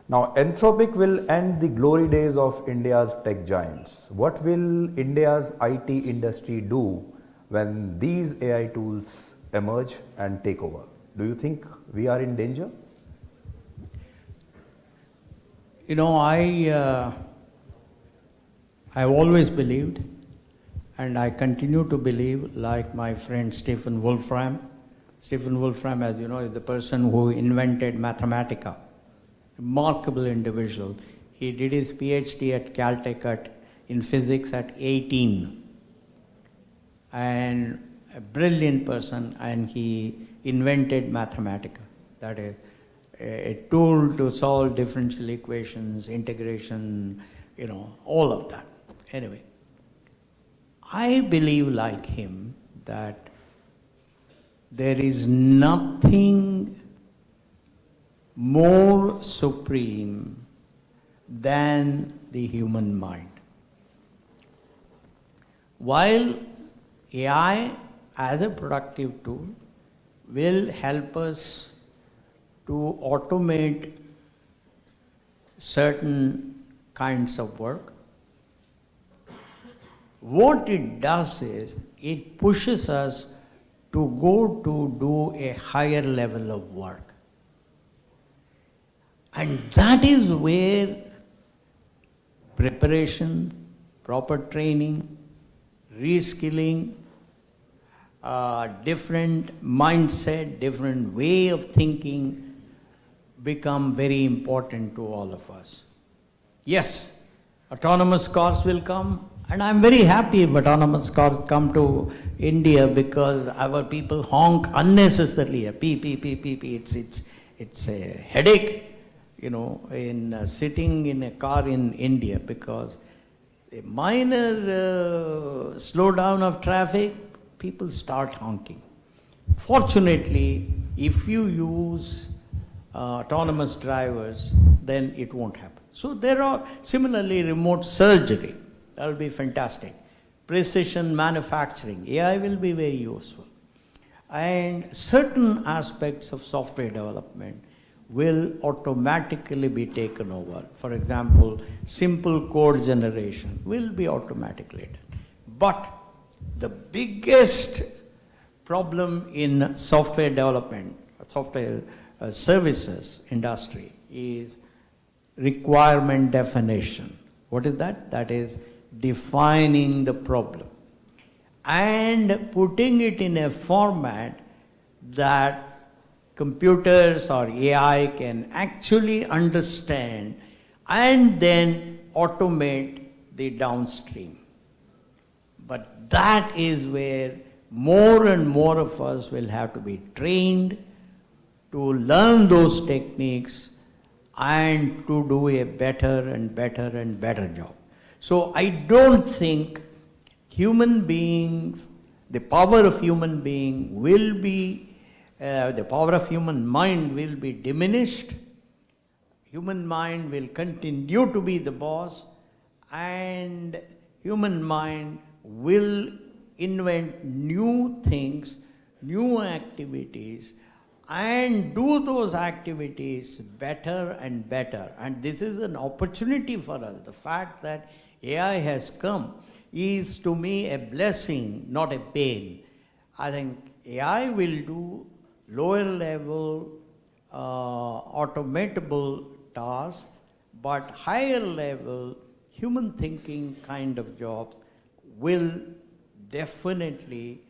Now Anthropic will end the glory days of India's tech giants. What will India's IT industry do when these AI tools emerge and take over? Do you think we are in danger? I've always believed, and I continue to believe, like my friend Stephen Wolfram. Stephen Wolfram, as you know, is the person who invented Mathematica. Remarkable individual. He did his PhD at Caltech in physics at 18. And a brilliant person, and he invented Mathematica. That is a tool to solve differential equations, integration, all of that. Anyway, I believe like him that there is nothing more supreme than the human mind. While AI as a productive tool will help us to automate certain kinds of work, what it does is it pushes us to go to do a higher level of work. And that is where preparation, proper training, reskilling, different mindset, different way of thinking become very important to all of us. Yes, autonomous cars will come, and I'm very happy if autonomous cars come to India because our people honk unnecessarily. Beep, beep, beep, beep. It's a headache, in sitting in a car in India, because a minor slowdown of traffic, people start honking. Fortunately, if you use autonomous drivers, then it won't happen. So there are similarly remote surgery. That will be fantastic. Precision manufacturing. AI will be very useful. And certain aspects of software development will automatically be taken over. For example, simple code generation will be automatically done. But the biggest problem in software development, software services industry is requirement definition. What is that? That is defining the problem and putting it in a format that computers or AI can actually understand and then automate the downstream. But that is where more and more of us will have to be trained to learn those techniques and to do a better and better and better job. So I don't think human beings, the power of human being will be, the power of human mind will be diminished. Human mind will continue to be the boss, and human mind will invent new things, new activities, and do those activities better and better. And this is an opportunity for us. The fact that AI has come is to me a blessing, not a pain. I think AI will do lower level automatable tasks, but higher level human thinking kind of jobs will definitely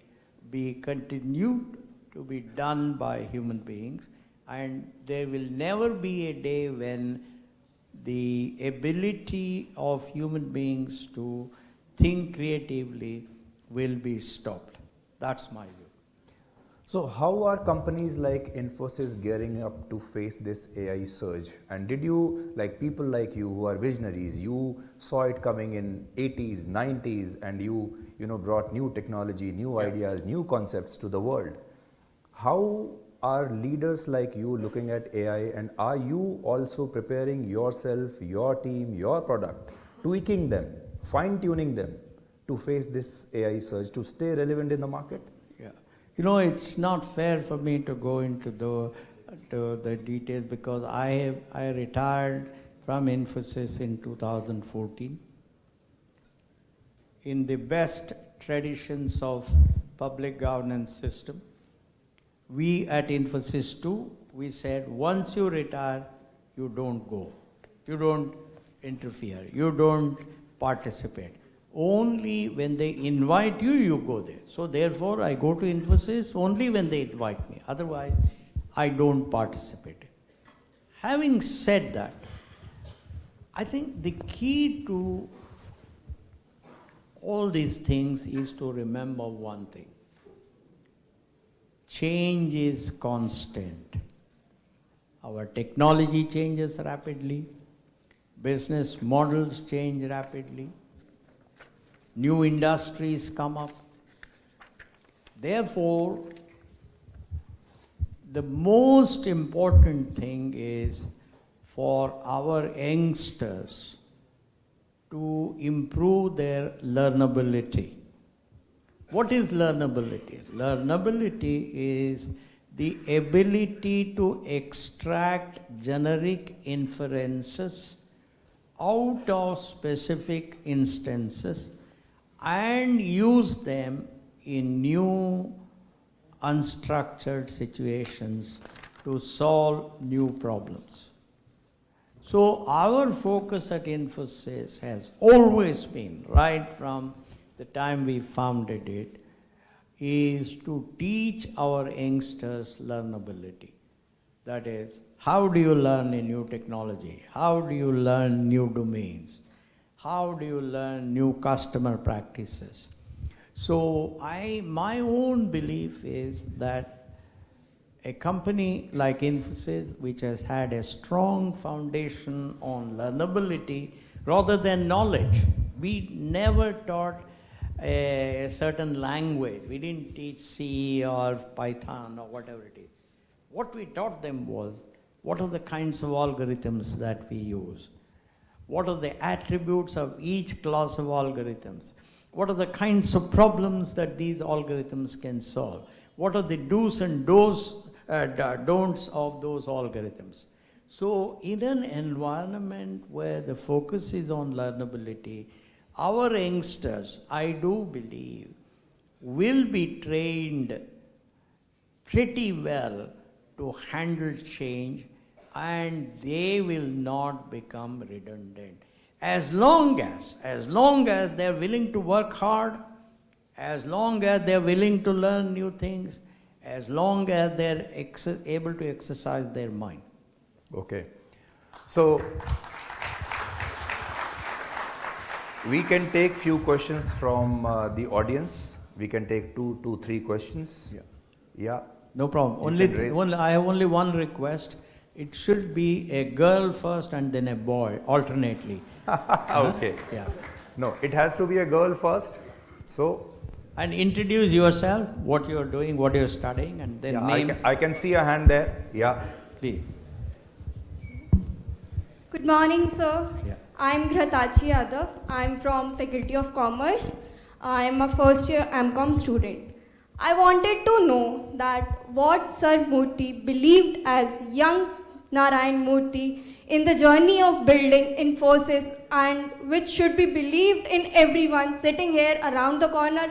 be continued to be done by human beings, and there will never be a day when the ability of human beings to think creatively will be stopped. That's my view. So how are companies like Infosys gearing up to face this AI surge? And did you, like people like you who are visionaries, you saw it coming in 80s, 90s, and you brought new technology, new ideas, new concepts to the world. How are leaders like you looking at AI, and are you also preparing yourself, your team, your product, tweaking them, fine-tuning them to face this AI surge, to stay relevant in the market? Yeah. It's not fair for me to go into the details because I retired from Infosys in 2014. In the best traditions of public governance system, we at Infosys too, we said once you retire, you don't go. You don't interfere. You don't participate. Only when they invite you, you go there. So therefore, I go to Infosys only when they invite me. Otherwise, I don't participate. Having said that, I think the key to all these things is to remember one thing. Change is constant. Our technology changes rapidly. Business models change rapidly. New industries come up. Therefore, the most important thing is for our youngsters to improve their learnability. What is learnability? Learnability is the ability to extract generic inferences out of specific instances and use them in new unstructured situations to solve new problems. So our focus at Infosys has always been, right from the time we founded it, is to teach our youngsters learnability. That is, how do you learn a new technology? How do you learn new domains? How do you learn new customer practices? So my own belief is that a company like Infosys, which has had a strong foundation on learnability rather than knowledge, we never taught a certain language. We didn't teach C or Python or whatever it is. What we taught them was, what are the kinds of algorithms that we use? What are the attributes of each class of algorithms? What are the kinds of problems that these algorithms can solve? What are the do's and don'ts of those algorithms? So in an environment where the focus is on learnability, our youngsters, I do believe, will be trained pretty well to handle change, and they will not become redundant. As long as they're willing to work hard, as long as they're willing to learn new things, as long as they're able to exercise their mind. Okay. So, we can take few questions from the audience. We can take two, 3 questions. Yeah. Yeah. No problem. I have only one request. It should be a girl first and then a boy, alternately. Okay. Yeah. No, it has to be a girl first. So. And introduce yourself, what you're doing, what you're studying, and then name. I can see a hand there. Yeah. Please. Good morning, sir. Yeah. I'm Ghratachi Yadav. I'm from Faculty of Commerce. I'm a first year MCOM student. I wanted to know that what Sir Murthy believed as young Narayana Murthy in the journey of building Infosys, and which should be believed in everyone sitting here around the corner,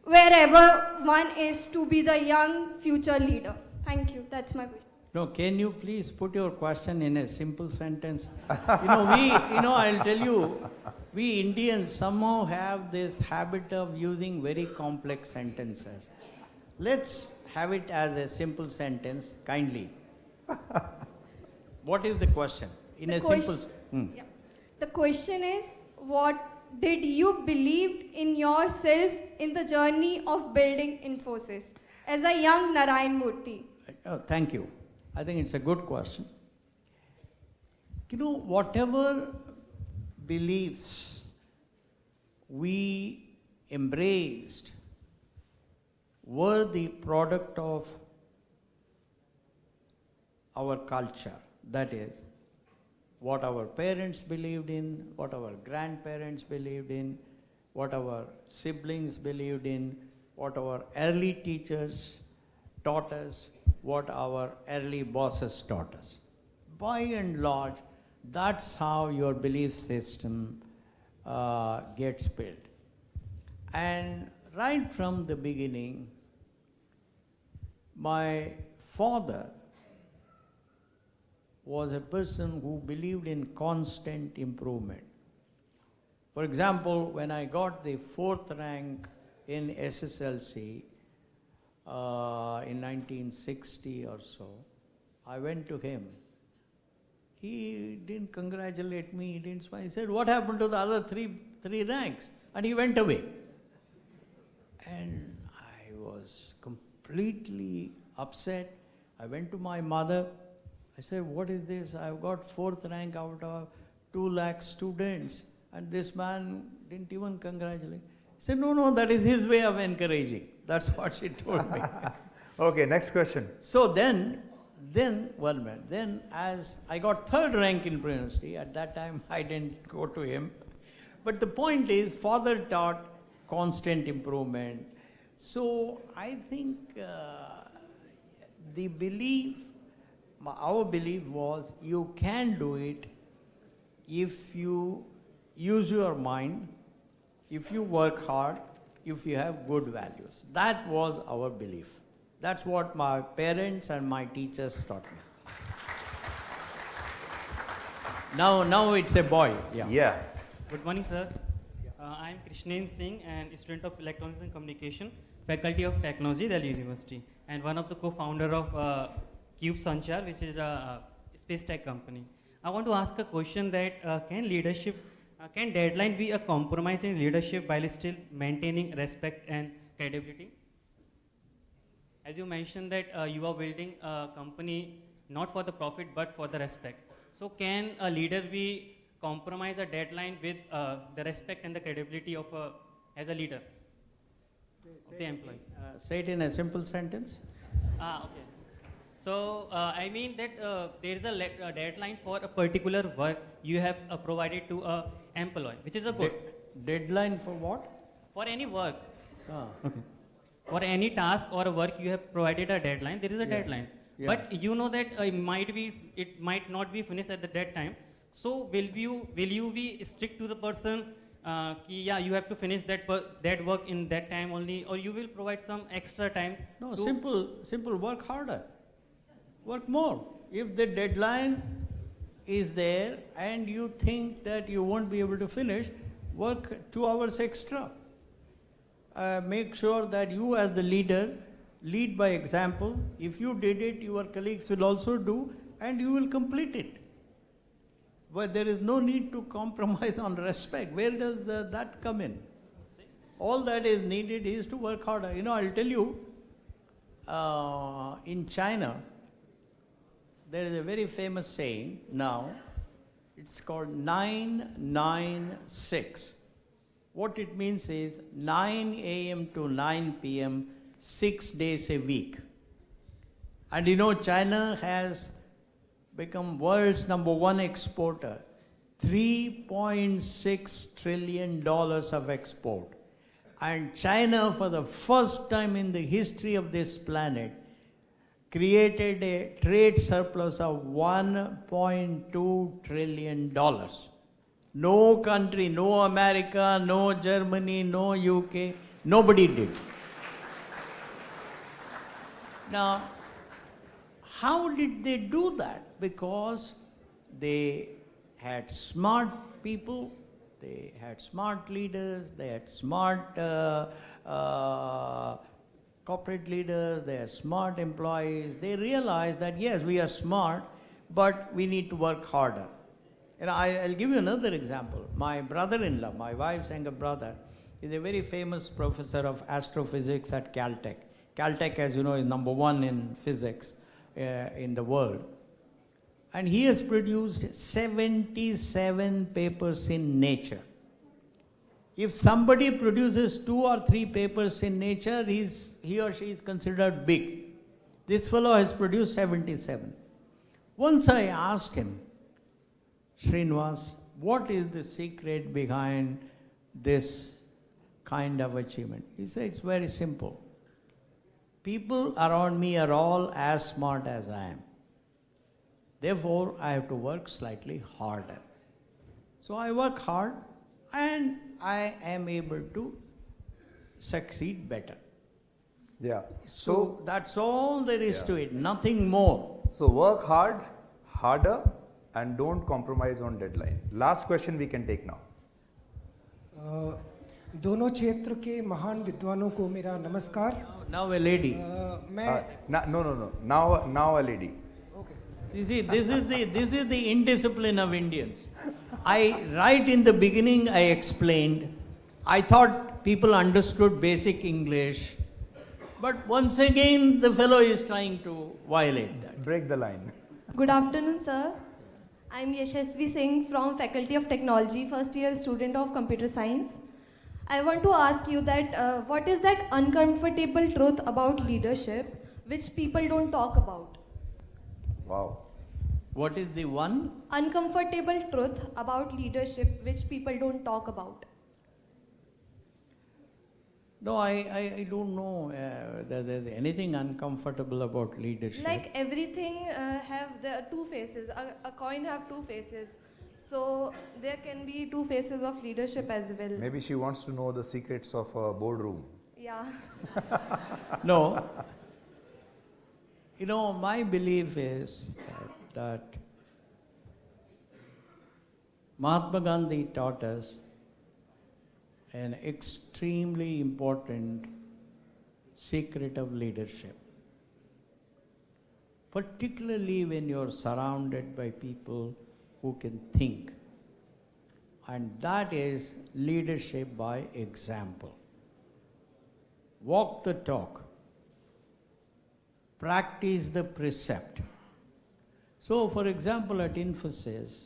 wherever one is, to be the young future leader. Thank you. That's my question. No, can you please put your question in a simple sentence? I'll tell you, we Indians somehow have this habit of using very complex sentences. Let's have it as a simple sentence, kindly. What is the question? The question is, what did you believe in yourself in the journey of building Infosys as a young Narayana Murthy? Oh, thank you. I think it's a good question. Whatever beliefs we embraced were the product of our culture. That is, what our parents believed in, what our grandparents believed in, what our siblings believed in, what our early teachers taught us, what our early bosses taught us. By and large, that's how your belief system gets built. And right from the beginning, my father was a person who believed in constant improvement. For example, when I got the 4th rank in SSLC in 1960 or so, I went to him. He didn't congratulate me, he didn't smile. He said, "What happened to the other three ranks?" And he went away. And I was completely upset. I went to my mother. I said, "What is this? I've got 4th rank out of 2 lakh students, and this man didn't even congratulate." He said, no, that is his way of encouraging. That's what she told me. Okay, next question. So then as I got 3rd rank in pre-university, at that time I didn't go to him. But the point is, father taught constant improvement. So I think our belief was, you can do it if you use your mind, if you work hard, if you have good values. That was our belief. That's what my parents and my teachers taught me. Now it's a boy. Yeah. Good morning, sir. I am Krishnan Singh, and student of Electronics and Communication, Faculty of Technology, Delhi University, and one of the co-founder of Cube Sanchar, which is a space tech company. I want to ask a question that can deadline be a compromise in leadership while still maintaining respect and credibility? As you mentioned that you are building a company not for the profit but for the respect. So can a leader be compromise a deadline with the respect and the credibility of as a leader of the employees? Say it in a simple sentence. Okay. So I mean that there is a deadline for a particular work you have provided to a employee, which is a good. Deadline for what? For any work. Okay. For any task or a work you have provided a deadline, there is a deadline. Yeah. But you know that it might not be finished at that time. So will you be strict to the person you have to finish that work in that time only, or you will provide some extra time? No, simple, work harder. Work more. If the deadline is there and you think that you won't be able to finish, work 2 hours extra. Make sure that you as the leader lead by example. If you did it, your colleagues will also do, and you will complete it. But there is no need to compromise on respect. Where does that come in? All that is needed is to work harder. You know, I'll tell you, in China, there is a very famous saying now. It's called 996. What it means is 9 a.m. to 9 p.m., 6 days a week. And you know, China has become world's #1 exporter, $3.6 trillion of export. And China, for the first time in the history of this planet, created a trade surplus of $1.2 trillion. No country, no America, no Germany, no UK, nobody did. Now, how did they do that? Because they had smart people, they had smart leaders, they had smart corporate leaders, they had smart employees. They realized that yes, we are smart, but we need to work harder. And I'll give you another example. My brother-in-law, my wife's younger brother, is a very famous professor of astrophysics at Caltech. Caltech, as you know, is #1 in physics in the world. And he has produced 77 papers in Nature. If somebody produces 2 or 3 papers in Nature, he or she is considered big. This fellow has produced 77. Once I asked him, Srinivas, what is the secret behind this kind of achievement? He said, it's very simple. People around me are all as smart as I am. Therefore, I have to work slightly harder. So I work hard and I am able to succeed better. Yeah. So that's all there is to it, nothing more. So work hard, harder, and don't compromise on deadline. Last question we can take now. दोनों क्षेत्र के महान विद्वानों को मेरा नमस्कार. Now a lady. No. Now a lady. You see, this is the indiscipline of Indians. Right in the beginning, I explained. I thought people understood basic English, but once again, the fellow is trying to violate that. Break the line. Good afternoon, sir. I'm Yashasvi Singh from Faculty of Technology, first year student of Computer Science. I want to ask you that what is that uncomfortable truth about leadership which people don't talk about? Wow. What is the one? Uncomfortable truth about leadership which people don't talk about. No, I don't know that there's anything uncomfortable about leadership. Like everything have the 2 faces. A coin have 2 faces. So there can be 2 faces of leadership as well. Maybe she wants to know the secrets of a boardroom. Yeah. No. You know, my belief is that Mahatma Gandhi taught us an extremely important secret of leadership. Particularly when you're surrounded by people who can think. And that is leadership by example. Walk the talk. Practice the precept. So, for example, at Infosys,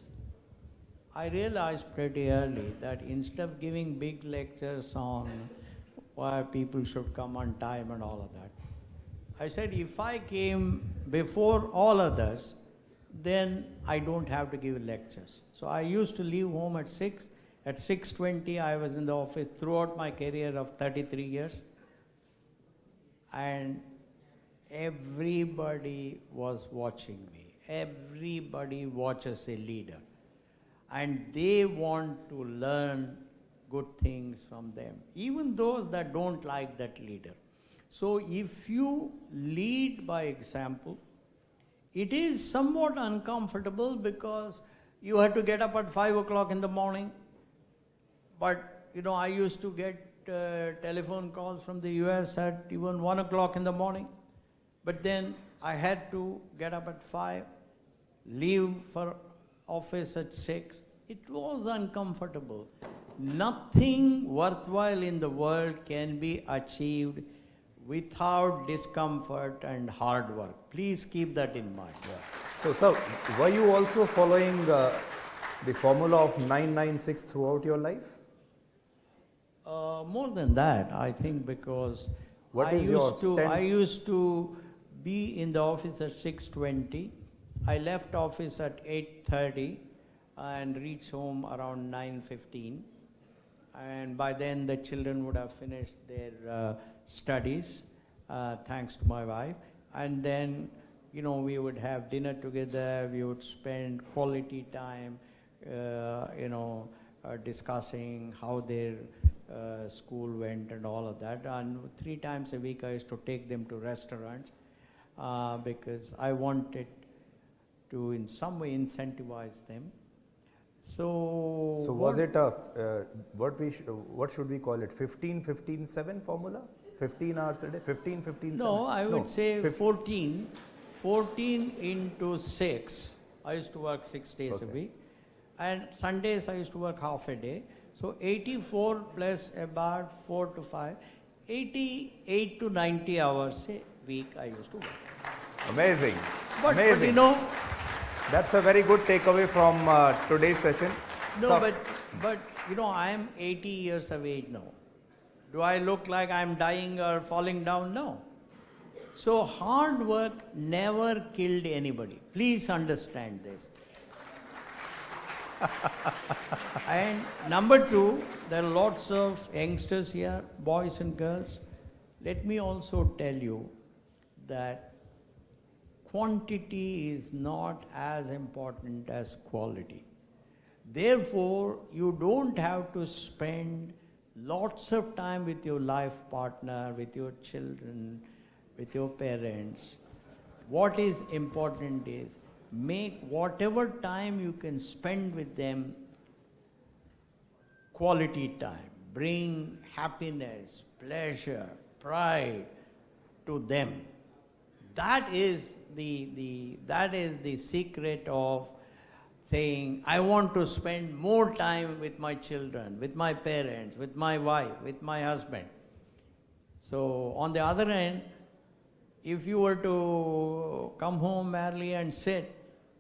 I realized pretty early that instead of giving big lectures on why people should come on time and all of that, I said if I came before all others, then I don't have to give lectures. So I used to leave home at 6. At 6:20, I was in the office throughout my career of 33 years. And everybody was watching me. Everybody watches a leader. And they want to learn good things from them, even those that don't like that leader. So if you lead by example, it is somewhat uncomfortable because you have to get up at 5 o'clock in the morning. But, I used to get telephone calls from the US at even 1 o'clock in the morning. But then I had to get up at 5, leave for office at 6. It was uncomfortable. Nothing worthwhile in the world can be achieved without discomfort and hard work. Please keep that in mind. So, sir, were you also following the formula of 996 throughout your life? More than that, I think, because What I is your used to be in the office at 6:20. I left office at 8:30 and reached home around 9:15. And by then the children would have finished their studies, thanks to my wife. And then, we would have dinner together, we would spend quality time, discussing how their school went and all of that. And 3 times a week I used to take them to restaurants because I wanted to in some way incentivize them. So was it a, what should we call it, 15-15-7 formula? 15 hours a day, 15-15-7? No, I would say 14 into 6. I used to work 6 days a week. And Sundays I used to work half a day. So 84 plus about 4 to 5, 88 to 90 hours a week I used to work. Amazing. But, Amazing. That's a very good takeaway from today's session. No, So- but I am 80 years of age now. Do I look like I am dying or falling down? No. So hard work never killed anybody. Please understand this. And number 2, there are lots of youngsters here, boys and girls. Let me also tell you that quantity is not as important as quality. Therefore, you don't have to spend lots of time with your life partner, with your children, with your parents. What is important is make whatever time you can spend with them quality time. Bring happiness, pleasure, pride to them. That is the secret of saying, I want to spend more time with my children, with my parents, with my wife, with my husband. So on the other hand, if you were to come home early and sit,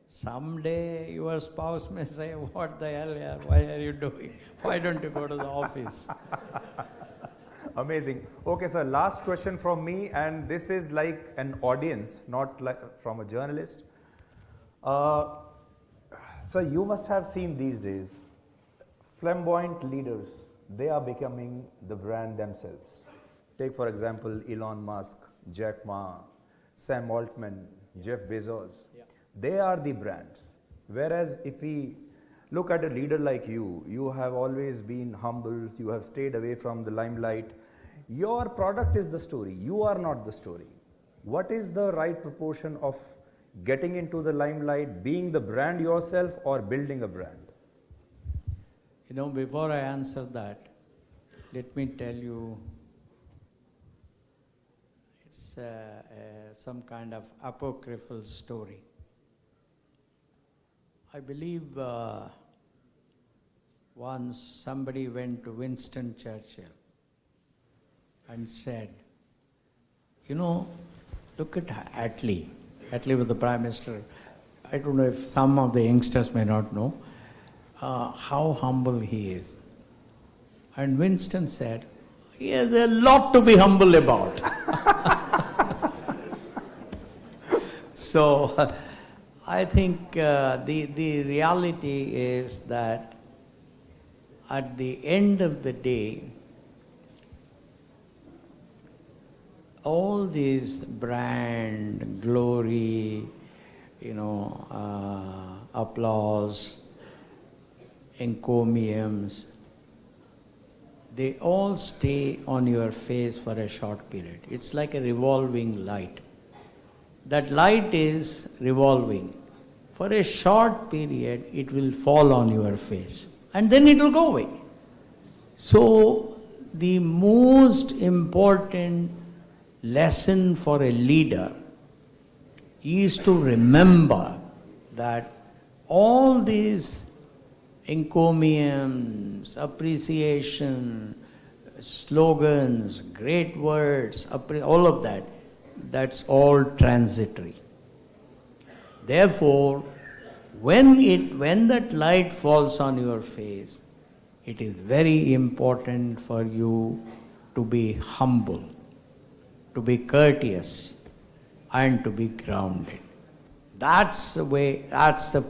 someday your spouse may say, what the hell, yaar, why are you doing? Why don't you go to the office? Amazing. Okay, sir, last question from me, and this is like an audience, not like from a journalist. Sir, you must have seen these days, flamboyant leaders, they are becoming the brand themselves. Take, for example, Elon Musk, Jack Ma, Sam Altman, Jeff Bezos. Yeah. They are the brands. Whereas if we look at a leader like you, you have always been humble, you have stayed away from the limelight. Your product is the story, you are not the story. What is the right proportion of getting into the limelight, being the brand yourself, or building a brand? Before I answer that, let me tell you, it's some kind of apocryphal story. I believe once somebody went to Winston Churchill and said, look at Attlee. Attlee was the Prime Minister. I don't know if some of the youngsters may not know how humble he is. And Winston said, he has a lot to be humble about. So I think the reality is that at the end of the day, all these brand, glory, applause, encomiums, they all stay on your face for a short period. It's like a revolving light. That light is revolving. For a short period, it will fall on your face and then it will go away. So, the most important lesson for a leader is to remember that all these encomiums, appreciation, slogans, great words, all of that, that's all transitory. Therefore, when that light falls on your face, it is very important for you to be humble, to be courteous, and to be grounded. That's the way, that's the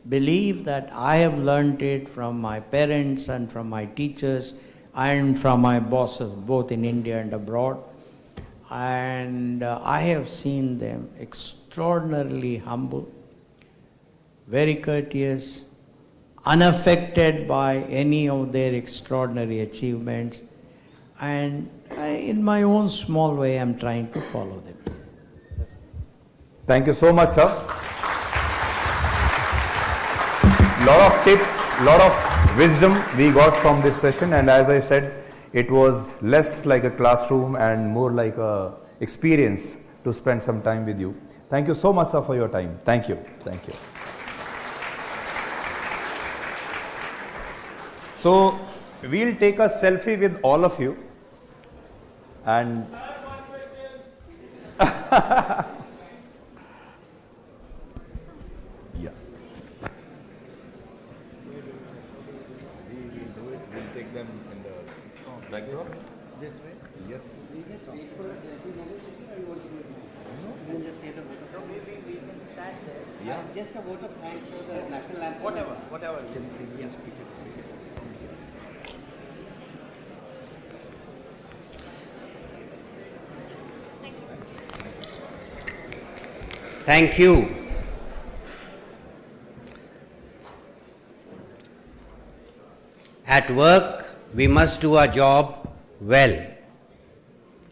belief that I have learned it from my parents and from my teachers and from my bosses, both in India and abroad. And I have seen them extraordinarily humble, very courteous, unaffected by any of their extraordinary achievements. And in my own small way, I'm trying to follow them. Thank you so much, sir. Lot of tips, lot of wisdom we got from this session, and as I said, it was less like a classroom and more like a experience to spend some time with you. Thank you so much, sir, for your time. Thank you. Thank you. So, we'll take a selfie with all of you. And yeah. We'll take them in the backdrop. This way? Yes. We just wait for a selfie moment, or you want to do it now? No, we'll just say the vote of thanks. We can start there. Yeah. Just a vote of thanks for the national anthem. Whatever. Yes, speak it. Thank you. At work, we must do our job well.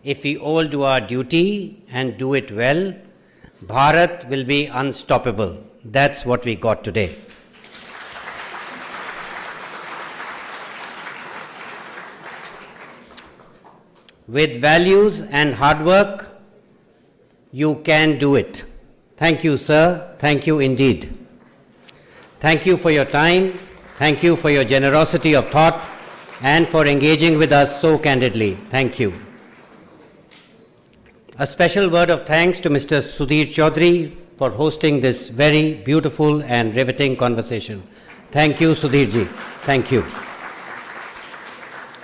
If we all do our duty and do it well, Bharat will be unstoppable. That's what we got today. With values and hard work, you can do it. Thank you, sir. Thank you indeed. Thank you for your time. Thank you for your generosity of thought and for engaging with us so candidly. Thank you. A special word of thanks to Mr. Sudhir Chaudhary for hosting this very beautiful and riveting conversation. Thank you, Sudhirji. Thank you.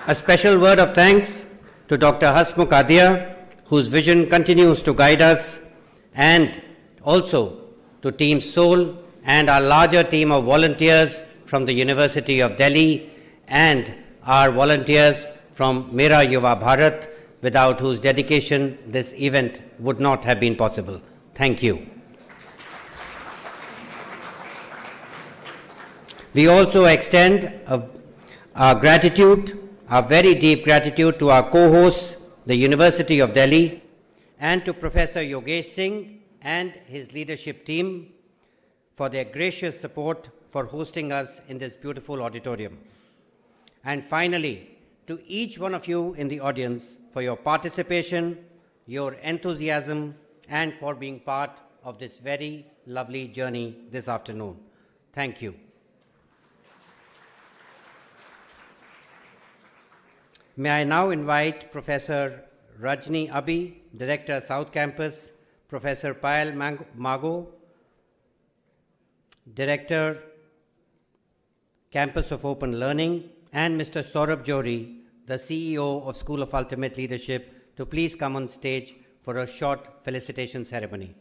A special word of thanks to Dr. Hasmukh Adhia, whose vision continues to guide us, and also to Team Soul and our larger team of volunteers from the University of Delhi and our volunteers from Mera Yuva Bharat, without whose dedication this event would not have been possible. Thank you. We also extend our gratitude, our very deep gratitude to our co-hosts, the University of Delhi, and to Professor Yogesh Singh and his leadership team for their gracious support for hosting us in this beautiful auditorium. And finally, to each one of you in the audience for your participation, your enthusiasm, and for being part of this very lovely journey this afternoon. Thank you. May I now invite Professor Rajni Abhi, Director, South Campus, Professor Payal Mago, Director, Campus of Open Learning, and Mr. Saurabh Johri, the CEO of School of Ultimate Leadership, to please come on stage for a short felicitation ceremony.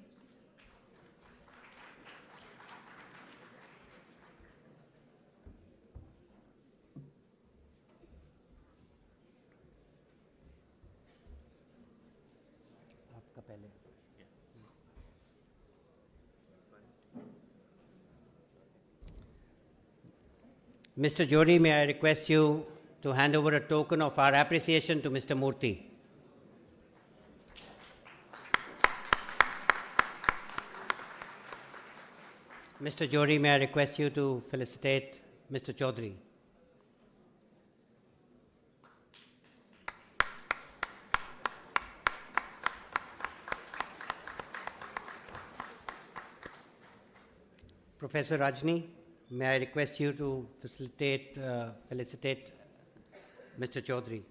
Mr. Johri, may I request you to hand over a token of our appreciation to Mr. Murthy. Mr. Johri, may I request you to felicitate Mr. Chaudhary? Professor Rajni, may I request you to felicitate Mr. Chaudhary?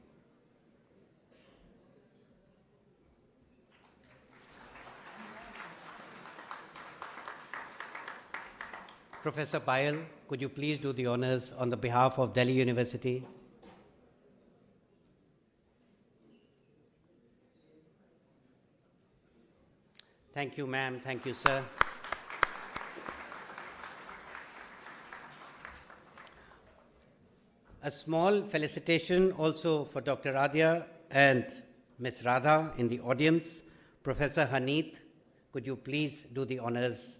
Professor Payal, could you please do the honors on the behalf of Delhi University? Thank you, ma'am. Thank you, sir. A small felicitation also for Dr. Radhya and Ms. Radha in the audience. Professor Haneet, could you please do the honors?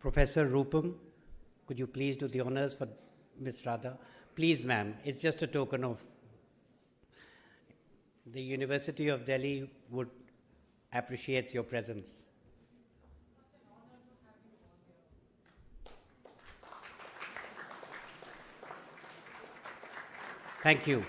Professor Rupam, could you please do the honors for Ms. Radha? Please, ma'am, it's just a token of the University of Delhi would appreciate your presence. Thank you.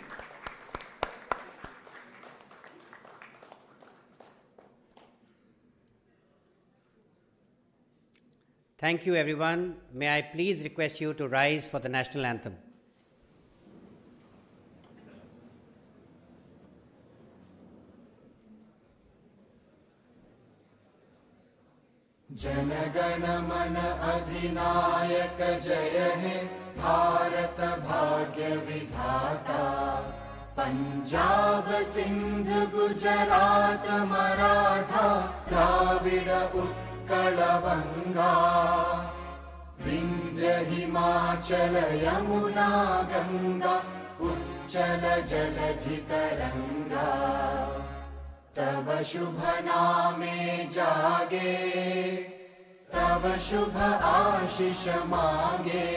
Thank you, everyone. May I please request you to rise for the national anthem. जनगण मन अधिनायक जय हे भारत भाग्य विधाता पंजाब सिंध गुजरात मराठा द्राविड उत्कल बंगा विंध्य हिमाचल यमुना गंगा उच्चल जलधि तरंगा तव शुभ नामे जागे तव शुभ आशीष मांगे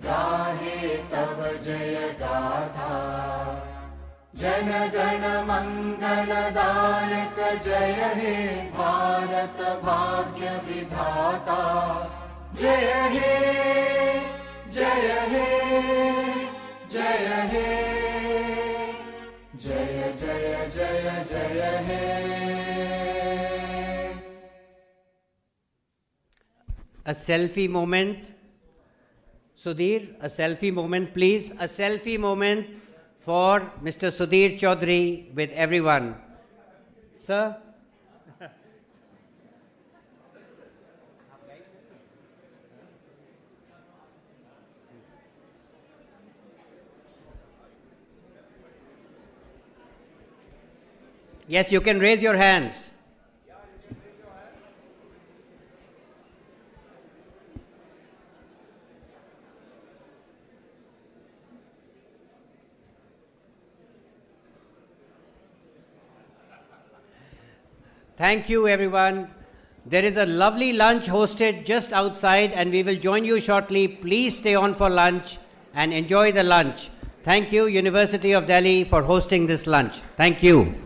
गाहे तव जय गाथा जन गण मंगलदायक जय हे भारत भाग्य विधाता जय हे जय हे जय हे जय जय जय जय हे A selfie moment. Sudhir, a selfie moment, please. A selfie moment for Mr. Sudhir Chaudhary with everyone. Sir? Yes, you can raise your hands. Thank you, everyone. There is a lovely lunch hosted just outside, and we will join you shortly. Please stay on for lunch and enjoy the lunch. Thank you, University of Delhi, for hosting this lunch. Thank you.